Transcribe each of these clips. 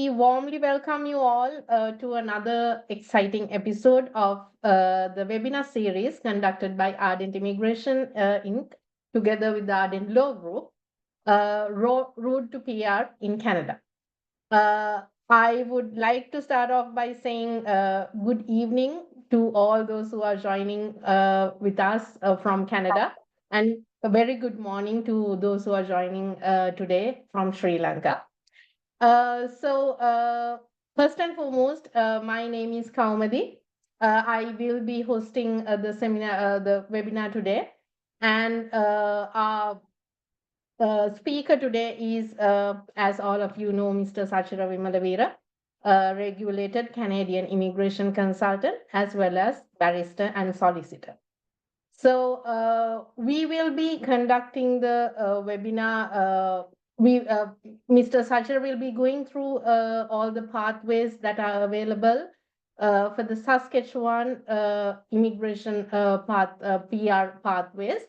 We warmly welcome you all to another exciting episode of the webinar series conducted by Ardent Immigration Inc. together with the Ardent Law Group, Road to PR in Canada. I would like to start off by saying good evening to all those who are joining with us from Canada, and a very good morning to those who are joining today from Sri Lanka. First and foremost, my name is Kaumadi. I will be hosting the seminar, the webinar today, and our speaker today is, as all of you know, Mr. Sachira Vimalavira, a regulated Canadian immigration consultant, as well as barrister and solicitor. So we will be conducting the webinar. Mr. Sachira will be going through all the pathways that are available for the Saskatchewan immigration PR pathways.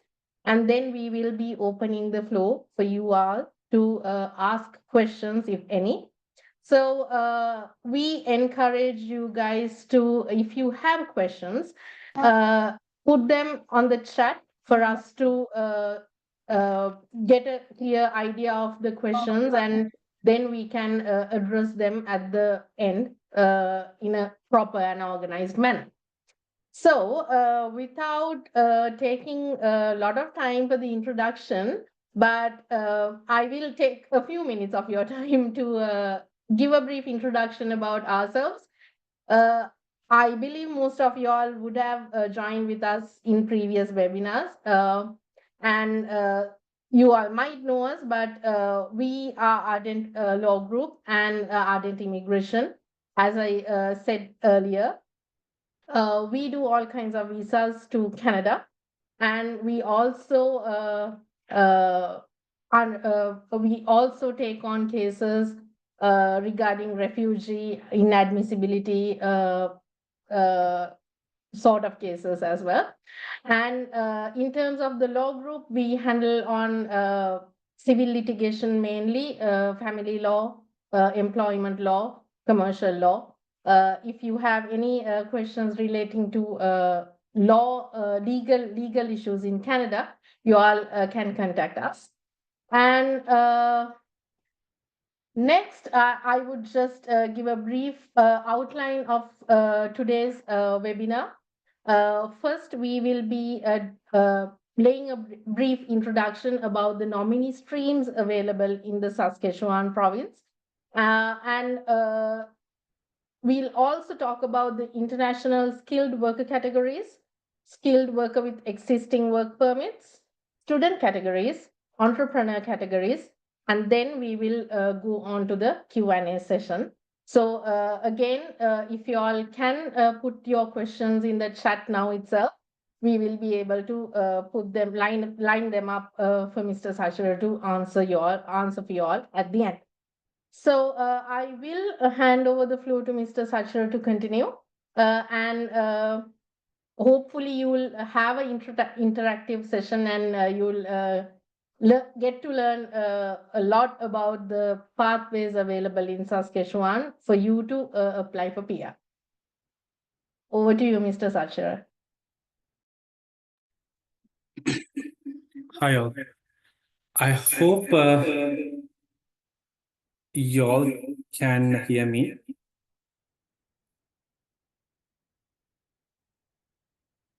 And then we will be opening the floor for you all to ask questions, if any. So we encourage you guys to, if you have questions, put them on the chat for us to get a clear idea of the questions, and then we can address them at the end in a proper and organized manner. So without taking a lot of time for the introduction, but I will take a few minutes of your time to give a brief introduction about ourselves. I believe most of you all would have joined with us in previous webinars, and you all might know us, but we are Ardent Law Group and Ardent Immigration. As I said earlier, we do all kinds of visas to Canada, and we also take on cases regarding refugee inadmissibility sort of cases as well. And in terms of the law group, we handle on civil litigation mainly, family law, employment law, commercial law. If you have any questions relating to legal issues in Canada, you all can contact us. And next, I would just give a brief outline of today's webinar. First, we will be laying a brief introduction about the nominee streams available in the Saskatchewan province. And we'll also talk about the international skilled worker categories, skilled worker with existing work permits, student categories, entrepreneur categories, and then we will go on to the Q&A session. So again, if you all can put your questions in the chat now itself, we will be able to put them, line them up for Mr. Sachira to answer for you all at the end. So I will hand over the floor to Mr. Sachira to continue, and hopefully you will have an interactive session, and you'll get to learn a lot about the pathways available in Saskatchewan for you to apply for PR. Over to you, Mr. Sachira. Hi all. I hope you all can hear me.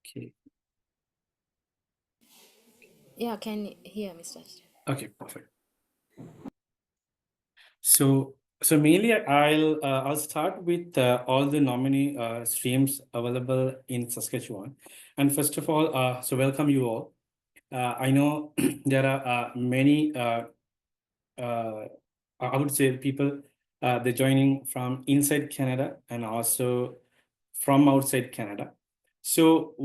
Okay. Yeah, can hear Mr. Okay, perfect. So mainly I'll start with all the nominee streams available in Saskatchewan. And first of all, so welcome you all. I know there are many, I would say, people they're joining from inside Canada and also from outside Canada. So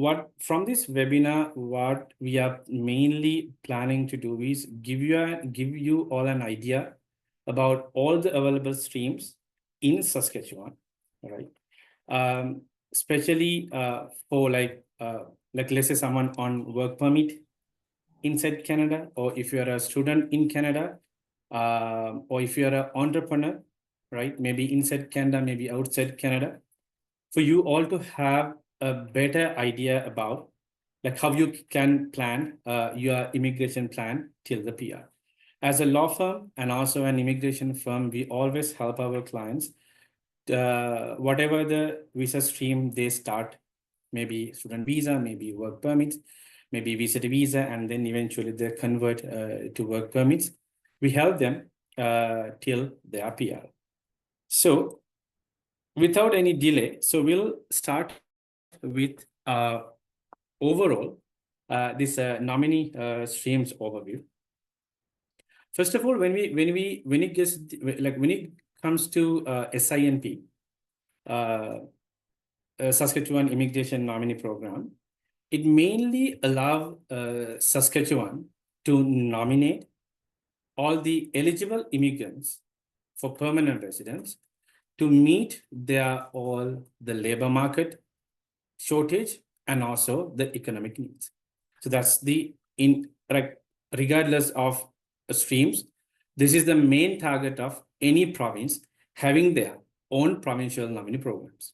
from this webinar, what we are mainly planning to do is give you all an idea about all the available streams in Saskatchewan, right? Especially for like let's say someone on work permit inside Canada, or if you are a student in Canada, or if you are an entrepreneur, right? Maybe inside Canada, maybe outside Canada, for you all to have a better idea about like how you can plan your immigration plan till the PR. As a law firm and also an immigration firm, we always help our clients, whatever the visa stream they start, maybe student visa, maybe work permits, maybe visitor visa, and then eventually they convert to work permits. We help them till they are PR. So without any delay, so we'll start with overall this nominee streams overview. First of all, when it comes to SINP, Saskatchewan Immigration Nominee Program, it mainly allows Saskatchewan to nominate all the eligible immigrants for permanent residence to meet all the labor market shortage and also the economic needs. So that's regardless of streams, this is the main target of any province having their own provincial nominee programs.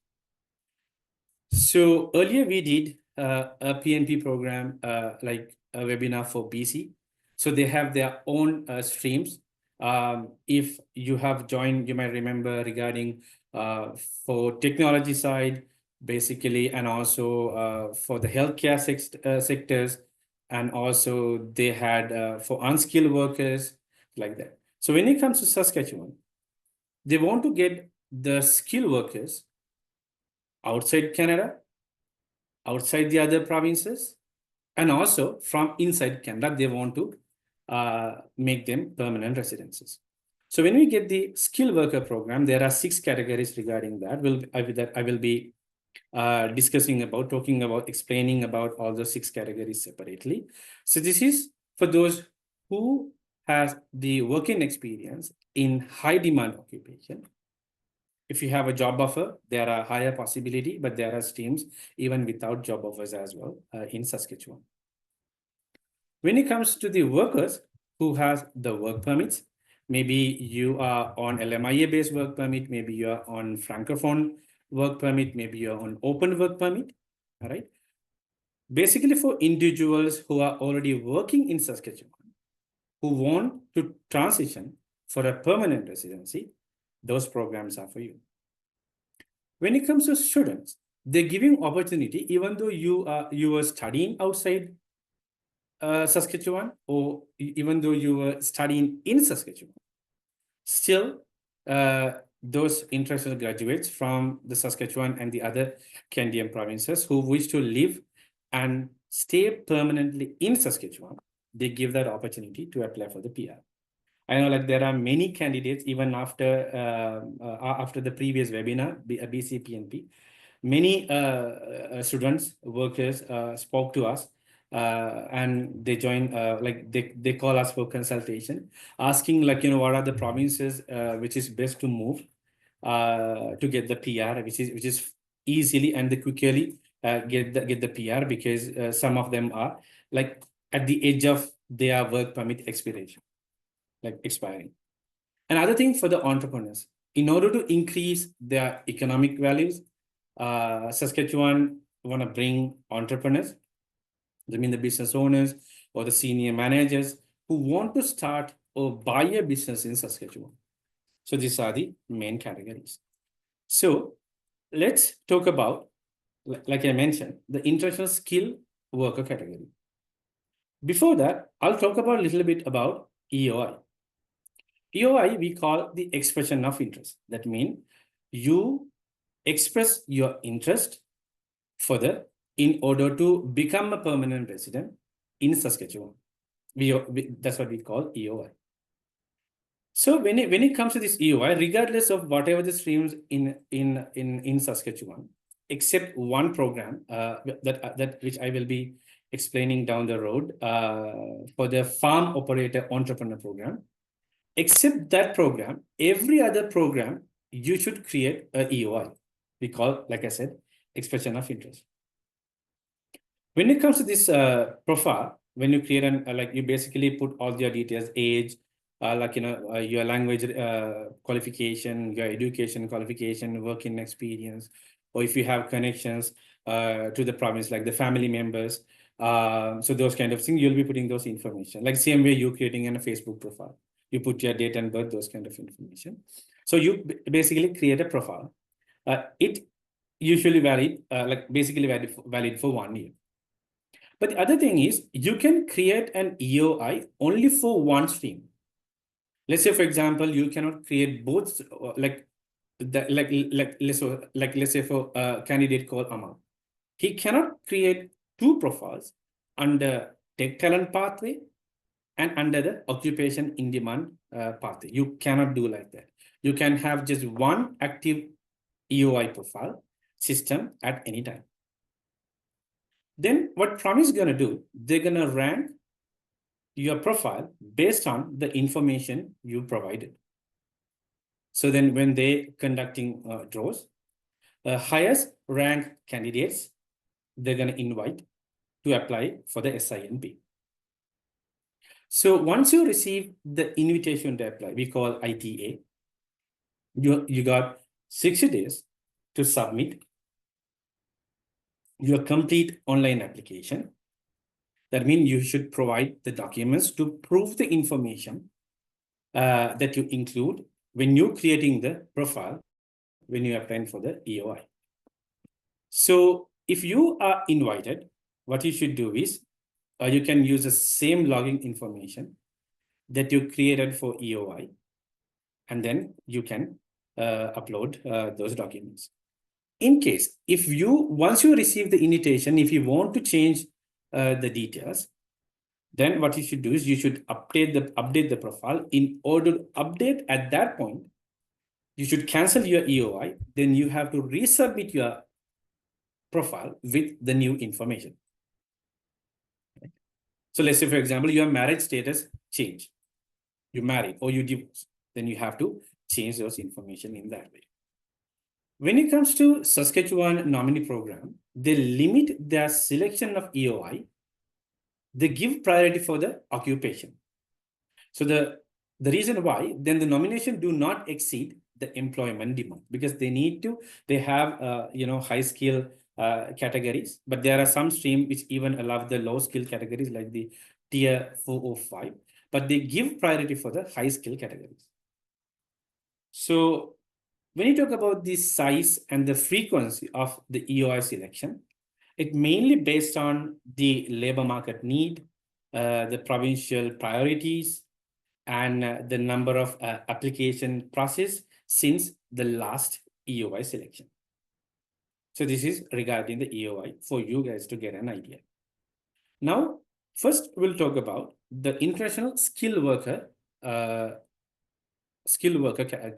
So earlier we did a PNP program, like a webinar for BC. So they have their own streams. If you have joined, you might remember regarding for technology side, basically, and also for the healthcare sectors, and also they had for unskilled workers, like that. So when it comes to Saskatchewan, they want to get the skilled workers outside Canada, outside the other provinces, and also from inside Canada, they want to make them permanent residences. So when we get the skilled worker program, there are 6 categories regarding that. I will be discussing about, talking about, explaining about all the 6 categories separately. So this is for those who has the working experience in high demand occupation. If you have a job offer, there are higher possibility, but there are streams even without job offers as well in Saskatchewan. When it comes to the workers who has the work permits, maybe you are on LMIA-based work permit, maybe you are on Francophone work permit, maybe you're on open work permit, all right? Basically for individuals who are already working in Saskatchewan, who want to transition for a permanent residency, those programs are for you. When it comes to students, they're giving opportunity, even though you were studying outside Saskatchewan, or even though you were studying in Saskatchewan, still those international graduates from the Saskatchewan and the other Canadian provinces who wish to live and stay permanently in Saskatchewan, they give that opportunity to apply for the PR. I know, like, there are many candidates even after the previous webinar, BC PNP. Many students, workers spoke to us and they join, like they call us for consultation, asking, like, what are the provinces which is best to move to get the PR, which is easily and quickly get the PR, because some of them are like at the edge of their work permit expiration, like expiring. Another thing for the entrepreneurs, in order to increase their economic values, Saskatchewan want to bring entrepreneurs, I mean the business owners or the senior managers who want to start or buy a business in Saskatchewan. So these are the main categories. So let's talk about, like I mentioned, the international skilled worker category. Before that, I'll talk about a little bit about EOI. EOI we call the expression of interest. That means you express your interest further in order to become a permanent resident in Saskatchewan. That's what we call EOI. So when it comes to this EOI, regardless of whatever the streams in Saskatchewan, except one program that which I will be explaining down the road for the farm operator entrepreneur program. Except that program, every other program, you should create a EOI. We call, like I said, expression of interest. When it comes to this profile, when you create like you basically put all your details, age, like your language qualification, your education qualification, working experience, or if you have connections to the province, like the family members. So those kind of things, you'll be putting those information. Like same way you're creating a Facebook profile. You put your date and birth, those kind of information. So you basically create a profile. It usually valid, basically valid for 1 year. But the other thing is you can create an EOI only for one stream. Let's say, for example, you cannot create both, let's say for a candidate called Amal, he cannot create two profiles under tech talent pathway and under the occupation in demand pathway. You cannot do like that. You can have just one active EOI profile system at any time. Then what Promise is going to do, they're going to rank your profile based on the information you provided. So then when they conducting draws, highest ranked candidates, they're going to invite to apply for the SINP. So once you receive the invitation to apply, we call ITA, you got 60 days to submit your complete online application. That means you should provide the documents to prove the information that you include when you're creating the profile, when you're applying for the EOI. So if you are invited, what you should do is you can use the same login information that you created for EOI, and then you can upload those documents. In case, if once you receive the invitation, if you want to change the details, then what you should do is you should update the profile. In order to update at that point, you should cancel your EOI. Then you have to resubmit your profile with the new information. So let's say, for example, your marriage status change. You married or you divorced. Then you have to change those information in that way. When it comes to Saskatchewan Nominee Program, they limit their selection of EOI. They give priority for the occupation. So the reason why, then the nomination do not exceed the employment demand, because they have high skill categories, but there are some streams which even allow the low skill categories like the tier 4 or 5, but they give priority for the high skill categories. So when you talk about the size and the frequency of the EOI selection, it mainly based on the labor market need, the provincial priorities, and the number of application process since the last EOI selection. So this is regarding the EOI for you guys to get an idea. Now, first we'll talk about the international skilled worker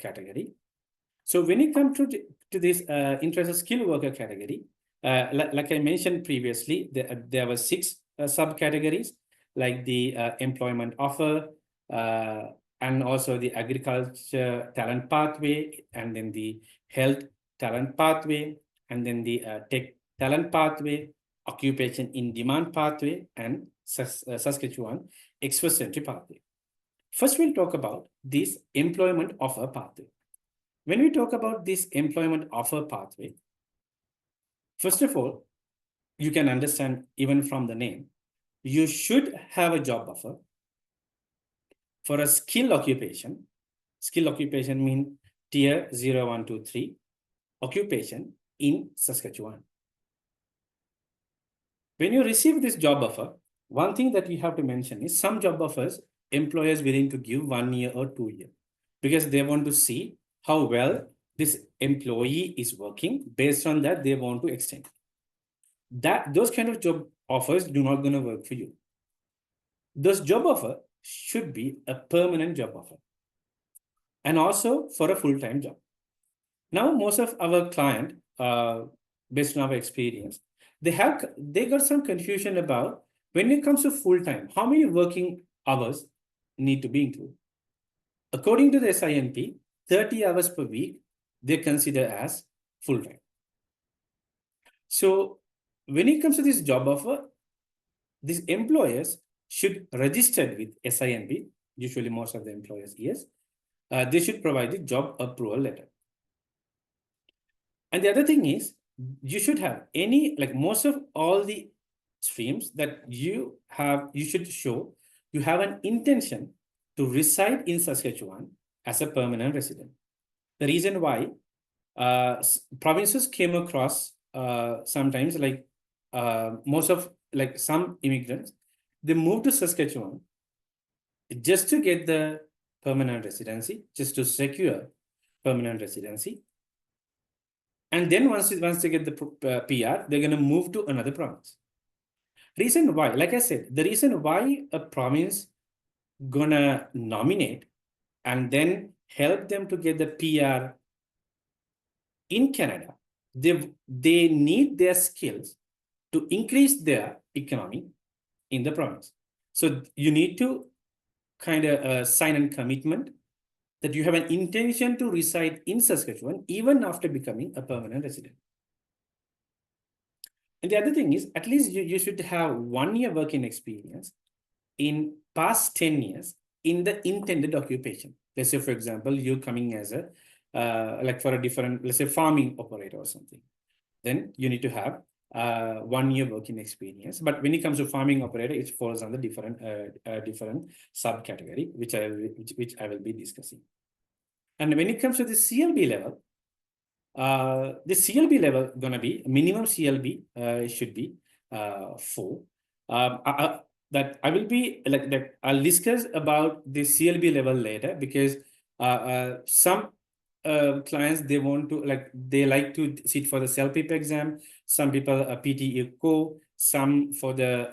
category. So when it comes to this international skilled worker category, like I mentioned previously, there were 6 subcategories, like the employment offer, and also the agriculture talent pathway, and then the health talent pathway, and then the tech talent pathway, occupation in demand pathway, and Saskatchewan express entry pathway. First, we'll talk about this employment offer pathway. When we talk about this employment offer pathway, first of all, you can understand even from the name, you should have a job offer for a skill occupation. Skill occupation means tier 0, 1, 2, 3 occupation in Saskatchewan. When you receive this job offer, one thing that you have to mention is some job offers, employers willing to give 1 year or 2 years, because they want to see how well this employee is working. Based on that, they want to extend. Those kind of job offers do not going to work for you. Those job offer should be a permanent job offer, and also for a full-time job. Now, most of our client, based on our experience, they got some confusion about when it comes to full-time, how many working hours need to be included. According to the SINP, 30 hours per week, they consider as full-time. So when it comes to this job offer, these employers should register with SINP usually most of the employers, yes, they should provide the job approval letter. And the other thing is, you should have most of all the streams that you have, you should show you have an intention to reside in Saskatchewan as a permanent resident. The reason why provinces came across sometimes most of some immigrants, they move to Saskatchewan just to get the permanent residency, just to secure permanent residency. And then once they get the PR, they're going to move to another province. Reason why, like I said, the reason why a province gonna nominate and then help them to get the PR in Canada, they need their skills to increase their economy in the province. So you need to kind of sign a commitment that you have an intention to reside in Saskatchewan even after becoming a permanent resident. And the other thing is, at least you should have 1 year working experience in past 10 years in the intended occupation. Let's say, for example, you're coming as a, for a different, let's say, farming operator or something. Then you need to have 1 year working experience. But when it comes to farming operator, it falls under different subcategory, which I will be discussing. And when it comes to the CLB level, the CLB level gonna be minimum CLB should be 4. That I will be I'll discuss about the CLB level later, because some clients, they want to they like to sit for the SLPICA exam. Some people PTE some for the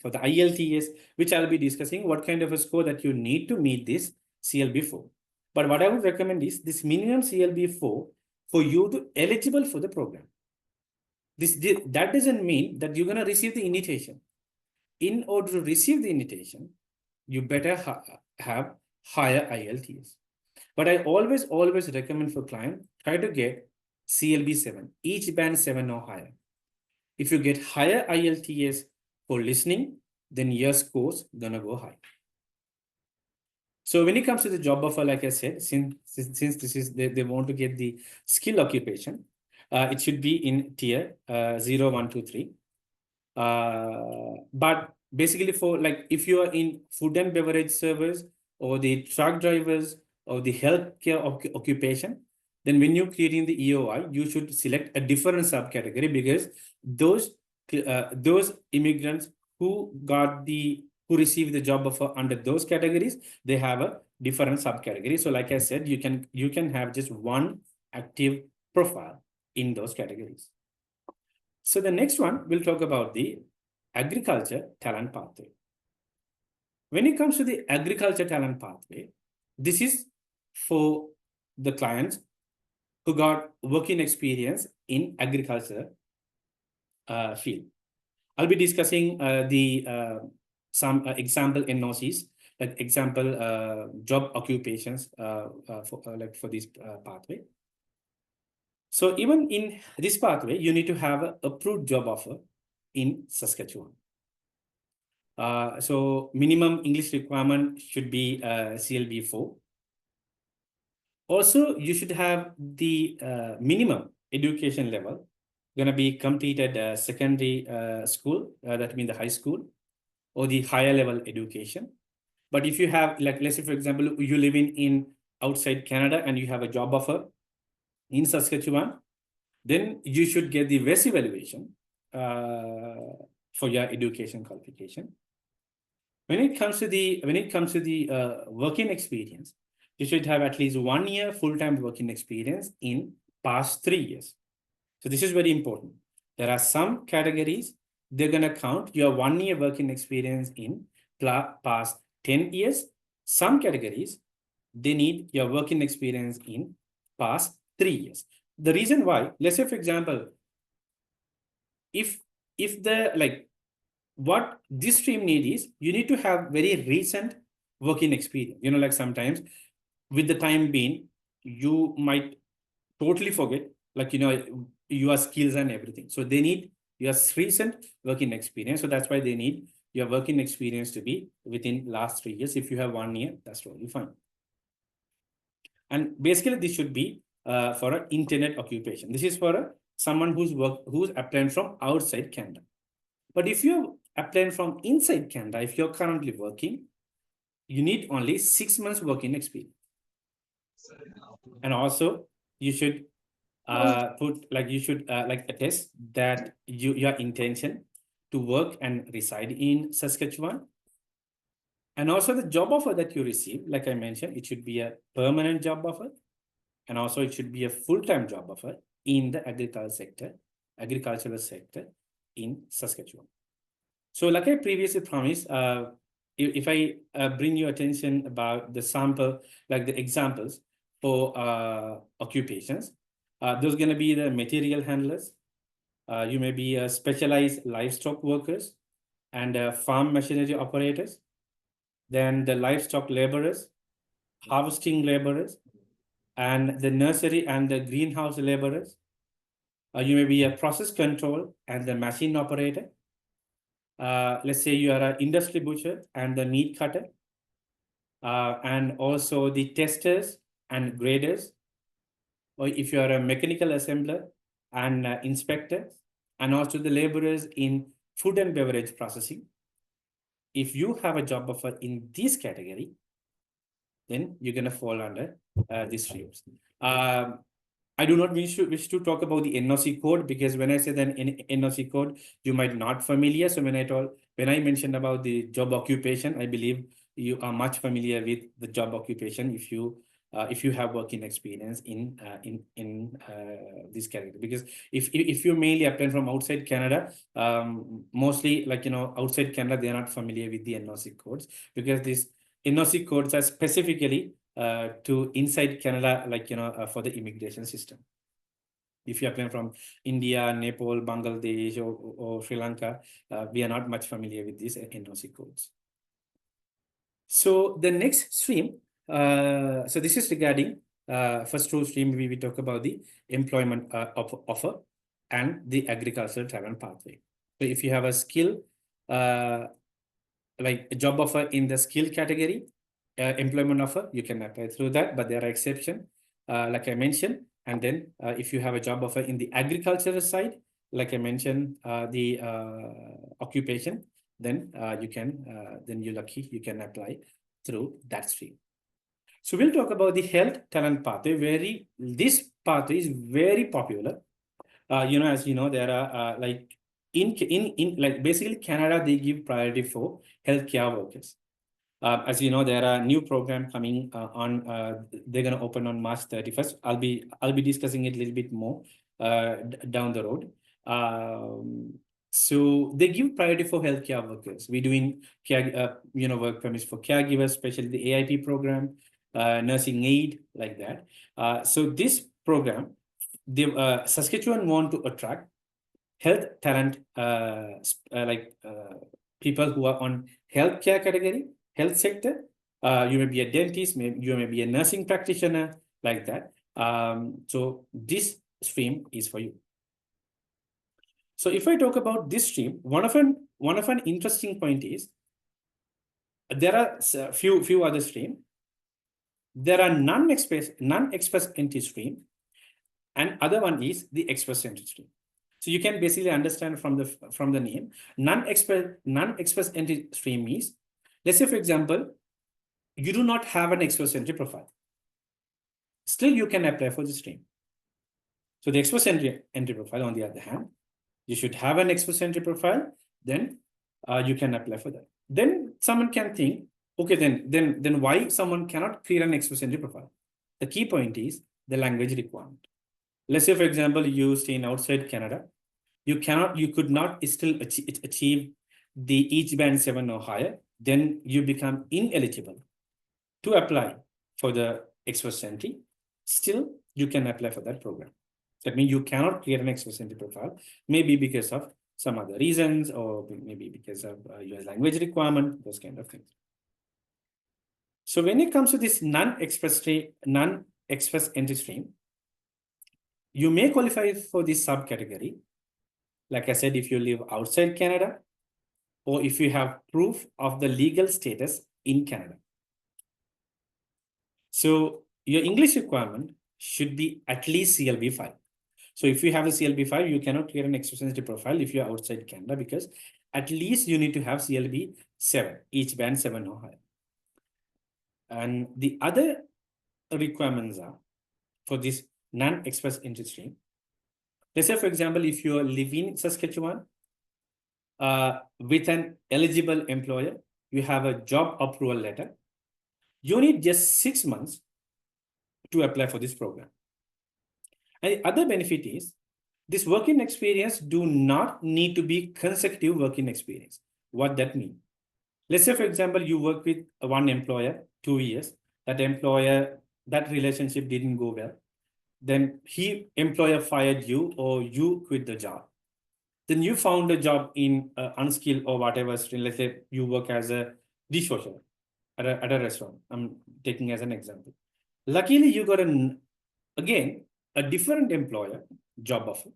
IELTS, which I'll be discussing what kind of a score that you need to meet this CLB 4. But what I would recommend is this minimum CLB 4 for you to eligible for the program. That doesn't mean that you're gonna receive the invitation. In order to receive the invitation, you better have higher IELTS. But I always recommend for client, try to get CLB 7, each band 7 or higher. If you get higher IELTS for listening, then your scores gonna go high. So when it comes to the job offer, like I said, since this is they want to get the skill occupation, it should be in tier 0, 1, 2, 3. But basically for if you are in food and beverage servers or the truck drivers or the healthcare occupation, then when you're creating the EOI, you should select a different subcategory, because those immigrants who received the job offer under those categories, they have a different subcategory. So like I said, you can have just one active profile in those categories. So the next one, we'll talk about the agriculture talent pathway. When it comes to the agriculture talent pathway, this is for the clients who got working experience in agriculture field. I'll be discussing some example NOCs, like example job occupations for this pathway. So even in this pathway, you need to have an approved job offer in Saskatchewan. So minimum English requirement should be CLB 4. Also, you should have the minimum education level gonna be completed secondary school, that means the high school, or the higher level education. But if you have, let's say, for example, you live in outside Canada and you have a job offer in Saskatchewan, then you should get the VES evaluation for your education qualification. When it comes to the working experience, you should have at least 1 year full-time working experience in past 3 years. So this is very important. There are some categories, they're going to count your 1 year working experience in past 10 years. Some categories, they need your working experience in past 3 years. The reason why, let's say, for example, if what this stream need is, you need to have very recent working experience. Sometimes with the time being, you might totally forget, your skills and everything. So they need your recent working experience. So that's why they need your working experience to be within last 3 years. If you have 1 year, that's totally fine. And basically, this should be for an intended occupation. This is for someone who's applying from outside Canada. But if you're applying from inside Canada, if you're currently working, you need only 6 months working experience. And also, you should attest that your intention to work and reside in Saskatchewan. And also the job offer that you receive, like I mentioned, it should be a permanent job offer. And also it should be a full-time job offer in the agricultural sector in Saskatchewan. So like I previously promised, if I bring your attention about the sample, like the examples for occupations, those are going to be the material handlers. You may be a specialized livestock workers and farm machinery operators. Then the livestock laborers, harvesting laborers, and the nursery and the greenhouse laborers. You may be a process control and the machine operator. Let's say you are an industry butcher and the meat cutter. And also the testers and graders. Or if you are a mechanical assembler and inspector, and also the laborers in food and beverage processing. If you have a job offer in this category, then you're going to fall under these streams. I do not wish to talk about the NOC code, because when I say that NOC code, you might not familiar. So when I mentioned about the job occupation, I believe you are much familiar with the job occupation if you have working experience in this category. Because if you mainly apply from outside Canada, mostly outside Canada, they are not familiar with the NOC codes, because these NOC codes are specifically to inside Canada, for the immigration system. If you apply from India, Nepal, Bangladesh, or Sri Lanka, we are not much familiar with these NOC codes. So the next stream, so this is regarding first two stream, we talk about the employment offer and the agricultural talent pathway. So if you have a skill, like a job offer in the skill category, employment offer, you can apply through that, but there are exceptions, like I mentioned. And then if you have a job offer in the agricultural side, like I mentioned, the occupation, then you're lucky, you can apply through that stream. So we'll talk about the health talent pathway. This pathway is very popular. As you know, there are basically Canada, they give priority for healthcare workers. As you know, there are new program coming on. They're going to open on March 31st. I'll be discussing it a little bit more down the road. So they give priority for healthcare workers. We're doing work permits for caregivers, especially the AIP program, nursing aid, like that. So this program, Saskatchewan want to attract health talent, people who are on healthcare category, health sector. You may be a dentist, you may be a nursing practitioner, like that. So this stream is for you. So if I talk about this stream, one of an interesting point is there are a few other streams. There are non-express entry stream, and other one is the express entry stream. So you can basically understand from the name, non-express entry stream is, let's say for example, you do not have an express entry profile. Still you can apply for the stream. So the express entry profile, on the other hand, you should have an express entry profile, then you can apply for that. Then someone can think, okay, then why someone cannot create an express entry profile? The key point is the language requirement. Let's say, for example, you stay in outside Canada, you could not still achieve the each band 7 or higher, then you become ineligible to apply for the express entry. Still, you can apply for that program. That means you cannot create an express entry profile, maybe because of some other reasons, or maybe because of your language requirement, those kind of things. So when it comes to this non-express entry stream, you may qualify for this subcategory. Like I said, if you live outside Canada, or if you have proof of the legal status in Canada. So your English requirement should be at least CLB5. So if you have a CLB5, you cannot create an express entry profile if you're outside Canada, because at least you need to have CLB7, each band 7 or higher. And the other requirements are for this non-express entry stream. Let's say, for example, if you are living in Saskatchewan with an eligible employer, you have a job approval letter, you need just 6 months to apply for this program. And the other benefit is this working experience do not need to be consecutive working experience. What that means? Let's say, for example, you work with one employer 2 years. That employer, that relationship didn't go well. Then employer fired you, or you quit the job. Then you found a job in unskilled or whatever stream. Let's say you work as a dishwasher at a restaurant. I'm taking as an example. Luckily, you got again a different employer job offer.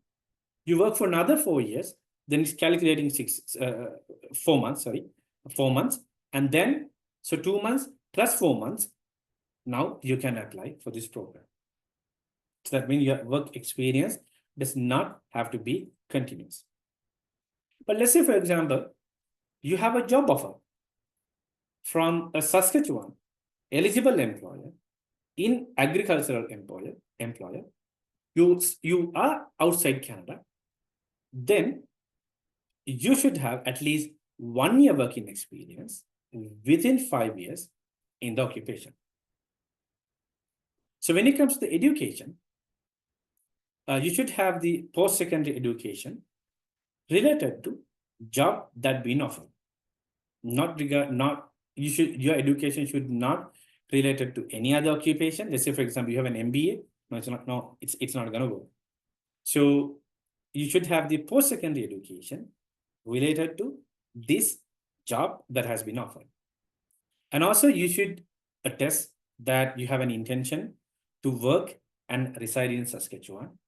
You work for another 4 years. Then it's calculating 4 months. 4 months, and then so 2 months plus 4 months. Now you can apply for this program. So that means your work experience does not have to be continuous. But let's say, for example, you have a job offer from a Saskatchewan eligible employer in agricultural employer. You are outside Canada, then you should have at least 1 year working experience within 5 years in the occupation. So when it comes to the education, you should have the post-secondary education related to job that been offered. Your education should not related to any other occupation. Let's say, for example, you have an MBA. No, it's not gonna go. So you should have the post-secondary education related to this job that has been offered. And also you should attest that you have an intention to work and reside in Saskatchewan.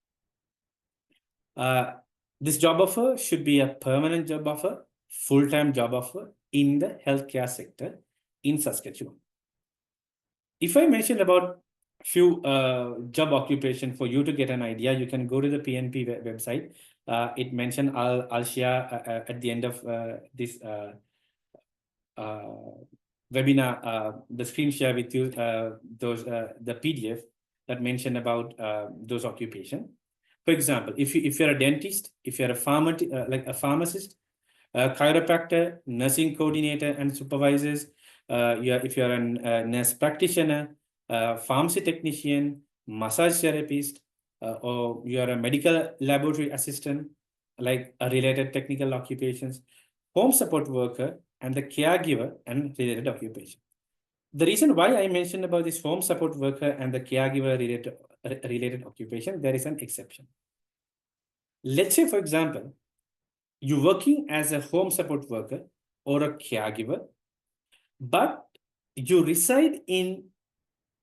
This job offer should be a permanent job offer, full-time job offer in the healthcare sector in Saskatchewan. If I mentioned about few job occupation for you to get an idea, you can go to the PNP website. It mentioned, I'll share at the end of this webinar, the screen share with you the PDF that mentioned about those occupation. For example, if you're a dentist, if you're a like a pharmacist, chiropractor, nursing coordinator and supervisors, if you're a nurse practitioner, pharmacy technician, massage therapist, or you are a medical laboratory assistant, like a related technical occupations, home support worker, and the caregiver and related occupation. The reason why I mentioned about this home support worker and the caregiver related occupation, there is an exception. Let's say, for example, you're working as a home support worker or a caregiver, but you reside in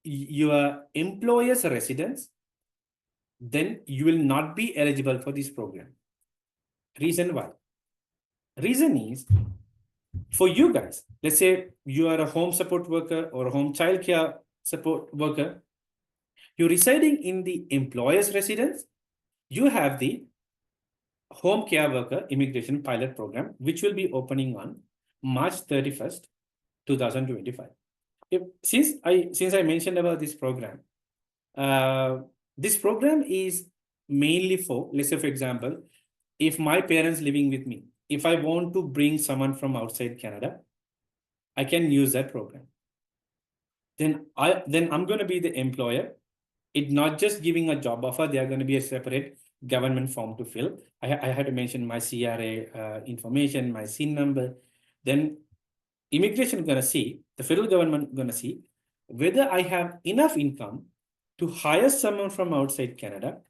your employer's residence, then you will not be eligible for this program. Reason why? Reason is, for you guys, let's say you are a home support worker or a home child care support worker, you're residing in the employer's residence, you have the home care worker immigration pilot program, which will be opening on March 31st, 2025. Since I mentioned about this program is mainly for, let's say, for example, if my parents living with me, if I want to bring someone from outside Canada, I can use that program. Then I'm going to be the employer. It's not just giving a job offer. They are going to be a separate government form to fill. I had to mention my CRA information, my SIN number. Then immigration going to see, the federal government going to see whether I have enough income to hire someone from outside Canada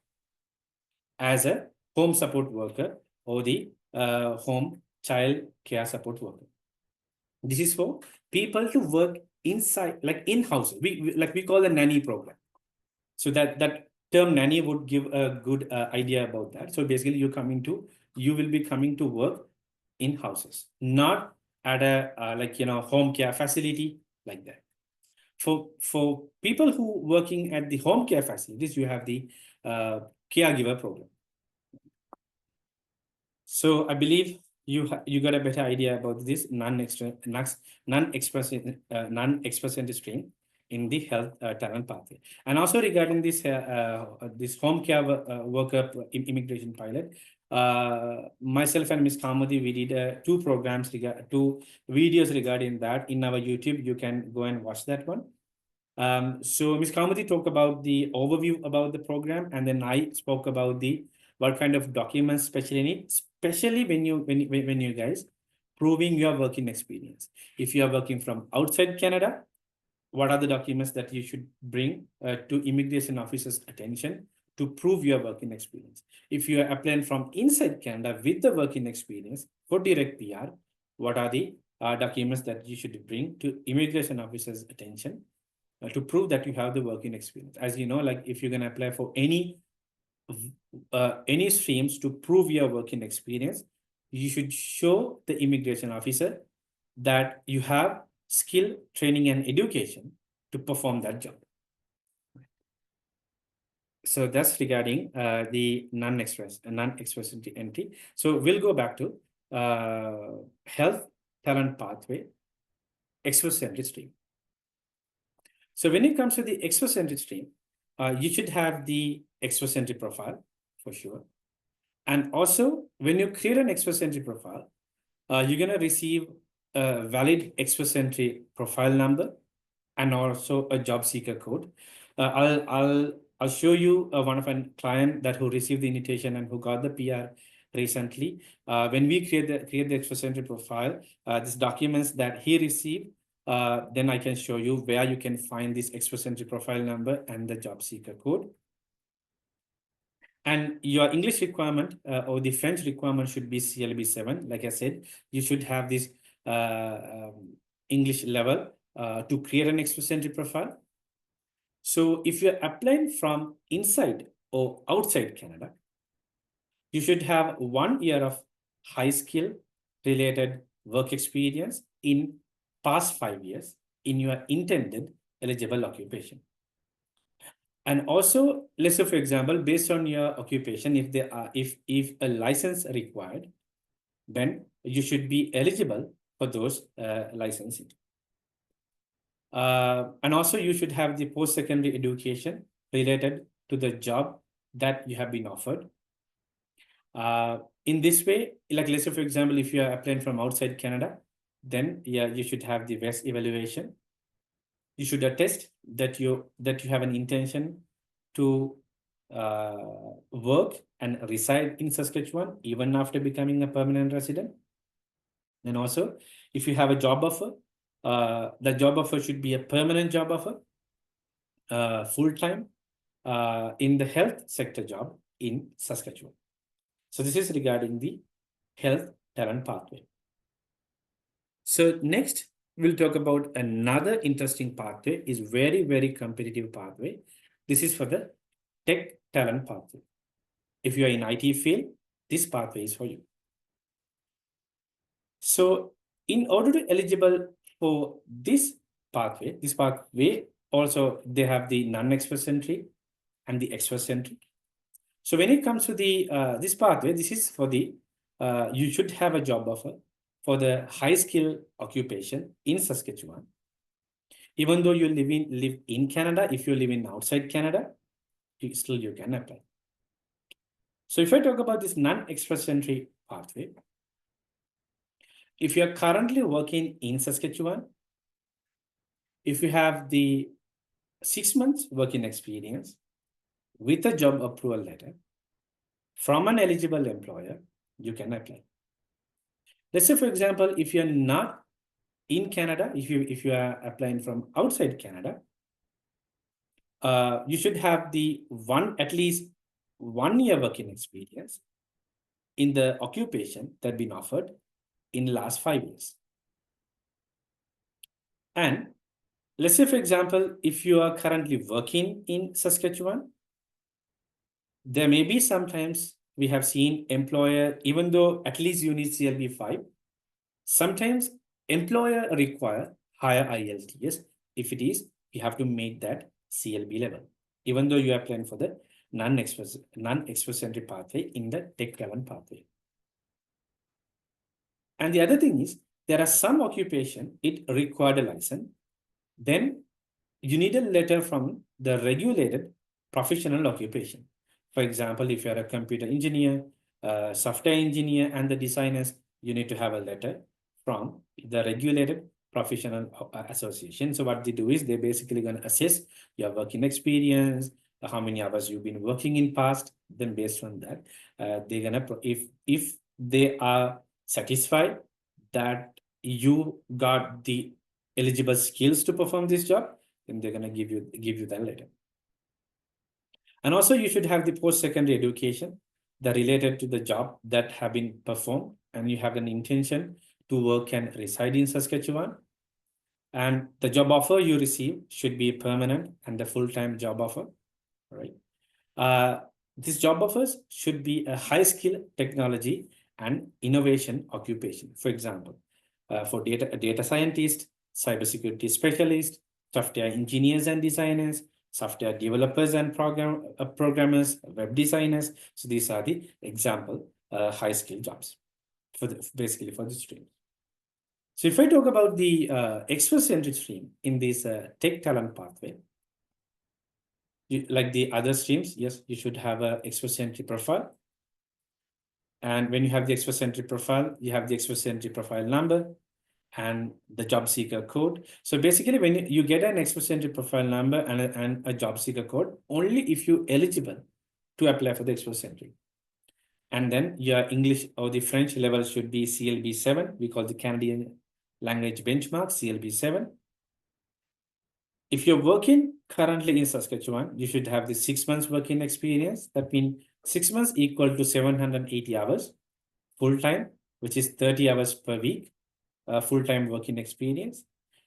as a home support worker or the home child care support worker. This is for people to work inside, like in-house. We call the nanny program. So that term nanny would give a good idea about that. So basically you will be coming to work in houses, not at a home care facility like that. For people who working at the home care facilities, you have the caregiver program. So I believe you got a better idea about this non-express stream in the health talent pathway. And also regarding this home care worker immigration pilot, myself and Ms. Kamudi, we did two videos regarding that in our YouTube. You can go and watch that one. So Ms. Kamudi talked about the overview about the program, and then I spoke about the what kind of documents especially need, especially when you guys proving your working experience. If you are working from outside Canada, what are the documents that you should bring to immigration officers' attention to prove your working experience? If you are applying from inside Canada with the working experience for direct PR, what are the documents that you should bring to immigration officers' attention to prove that you have the working experience? As you know, like if you're going to apply for any streams to prove your working experience, you should show the immigration officer that you have skill, training, and education to perform that job. So that's regarding the non-express entry. So we'll go back to health talent pathway express entry stream. So when it comes to the express entry stream, you should have the express entry profile for sure. And also, when you create an express entry profile, you're going to receive a valid express entry profile number and also a job seeker code. I'll show you one of a client that who received the invitation and who got the PR recently. When we create the express entry profile, these documents that he received, then I can show you where you can find this express entry profile number and the job seeker code. And your English requirement or the French requirement should be CLB 7. Like I said, you should have this English level to create an express entry profile. So if you're applying from inside or outside Canada, you should have 1 year of high skill related work experience in past 5 years in your intended eligible occupation. And also, let's say, for example, based on your occupation, if a license required, then you should be eligible for those licensing. And also, you should have the post-secondary education related to the job that you have been offered. In this way, like let's say, for example, if you are applying from outside Canada, then yeah, you should have the VEST evaluation. You should attest that you have an intention to work and reside in Saskatchewan even after becoming a permanent resident. And also, if you have a job offer, the job offer should be a permanent job offer, full-time in the health sector job in Saskatchewan. So this is regarding the health talent pathway. So next, we'll talk about another interesting pathway. Is very, very competitive pathway. This is for the tech talent pathway. If you are in IT field, this pathway is for you. So in order to eligible for this pathway also they have the non-express entry and the express entry. So when it comes to the this pathway, this is for the you should have a job offer for the high skill occupation in Saskatchewan. Even though you live in Canada, if you live in outside Canada, you can apply. So if I talk about this non-express entry pathway, if you are currently working in Saskatchewan, if you have the 6 months working experience with a job approval letter from an eligible employer, you can apply. Let's say, for example, if you're not in Canada, if you are applying from outside Canada, you should have the at least 1 year working experience in the occupation that been offered in the last 5 years. And let's say, for example, if you are currently working in Saskatchewan, there may be sometimes we have seen employer, even though at least you need CLB 5, sometimes employer require higher IELTS. If it is, you have to make that CLB level, even though you are applying for the non-express entry pathway in the tech talent pathway. And the other thing is, there are some occupation, it required a license. Then you need a letter from the regulated professional occupation. For example, if you are a computer engineer, software engineer, and the designers, you need to have a letter from the regulated professional association. So what they do is they're basically going to assess your working experience, how many hours you've been working in past. Then based on that, they're gonna if they are satisfied that you got the eligible skills to perform this job, then they're gonna give you that letter. And also you should have the post-secondary education that related to the job that have been performed, and you have an intention to work and reside in Saskatchewan. And the job offer you receive should be permanent and the full-time job offer, right? These job offers should be a high-skill technology and innovation occupation. For example, for data scientist, cybersecurity specialist, software engineers and designers, software developers and programmers, web designers. So these are the example high-skill jobs basically for the stream. So if I talk about the express entry stream in this tech talent pathway, like the other streams, yes, you should have an express entry profile. And when you have the express entry profile, you have the express entry profile number and the job seeker code. So basically, when you get an express entry profile number and a job seeker code, only if you're eligible to apply for the express entry. And then your English or the French level should be CLB 7. We call the Canadian language benchmark CLB 7. If you're working currently in Saskatchewan, you should have the 6 months working experience. That means 6 months equal to 780 hours full-time, which is 30 hours per week, full-time working experience.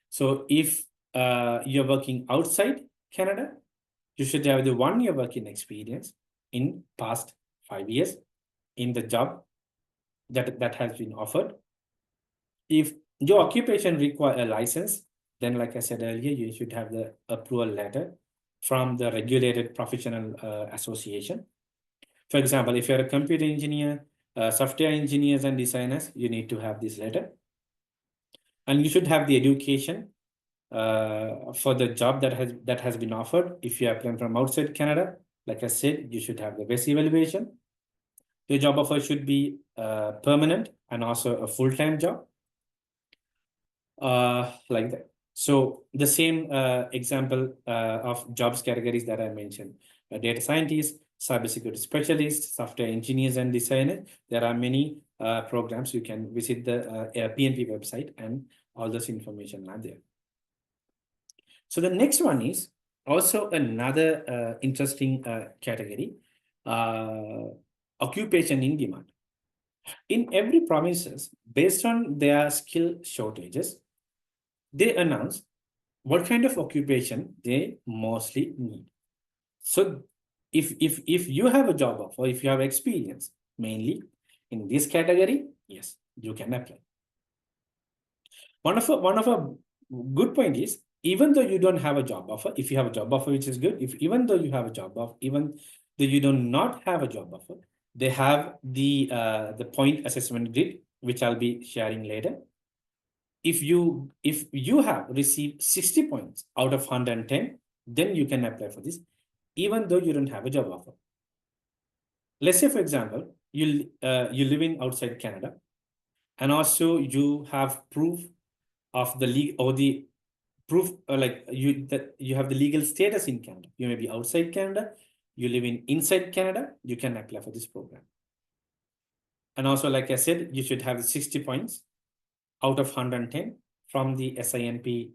So if you're working outside Canada, you should have the 1 year working experience in past 5 years in the job that has been offered. If your occupation require a license, then like I said earlier, you should have the approval letter from the regulated professional association. For example, if you're a computer engineer, software engineers and designers, you need to have this letter. And you should have the education for the job that has been offered. If you are applying from outside Canada, like I said, you should have the best evaluation. Your job offer should be permanent and also a full-time job. Like that. So the same example of jobs categories that I mentioned, data scientists, cybersecurity specialists, software engineers and designers. There are many programs. You can visit the PNP website and all this information are there. So the next one is also another interesting category, occupation in demand. In every provinces, based on their skill shortages, they announce what kind of occupation they mostly need. So if you have a job offer, if you have experience mainly in this category, yes, you can apply. One of a good point is, even though you don't have a job offer, if you have a job offer, which is good, even though you have a job offer, even though you do not have a job offer, they have the point assessment grid, which I'll be sharing later. If you have received 60 points out of 110, then you can apply for this, even though you don't have a job offer. Let's say, for example, you living outside Canada, and also you have proof of the proof like you have the legal status in Canada. You may be outside Canada, you live inside Canada, you can apply for this program. And also, like I said, you should have 60 points out of 110 from the SINP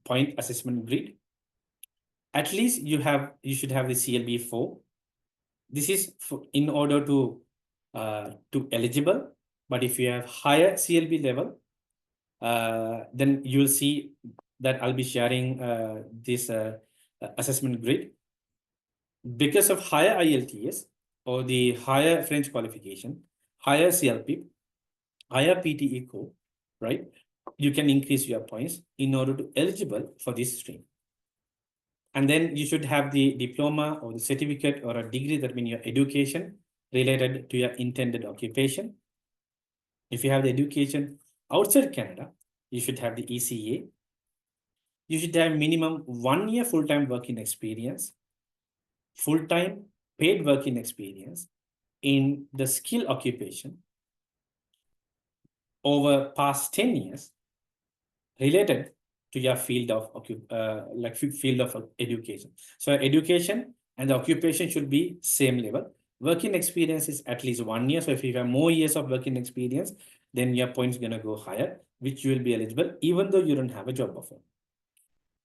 point assessment grid. At least you should have the CLB 4. This is in order to eligible. But if you have higher CLB level, then you'll see that I'll be sharing this assessment grid. Because of higher IELTS, or the higher French qualification, higher CLP, higher PTE code, right? You can increase your points in order to eligible for this stream. And then you should have the diploma or the certificate or a degree, that means your education related to your intended occupation. If you have the education outside Canada, you should have the ECA. You should have minimum 1 year full-time working experience, full-time paid working experience in the skill occupation over past 10 years related to your field of field of education. So education and the occupation should be same level. Working experience is at least 1 year. So if you have more years of working experience, then your points gonna go higher, which you will be eligible, even though you don't have a job offer.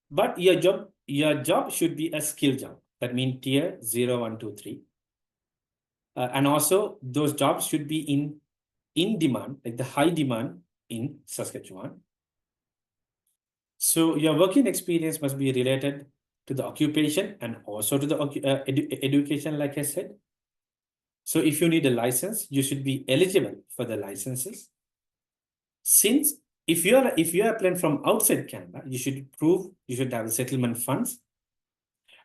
But your job should be a skill job. That means tier 0, 1, 2, 3. And also those jobs should be in demand, like the high demand in Saskatchewan. So your working experience must be related to the occupation and also to the education, like I said. So if you need a license, you should be eligible for the licenses. Since if you are applying from outside Canada, you should prove you should have settlement funds,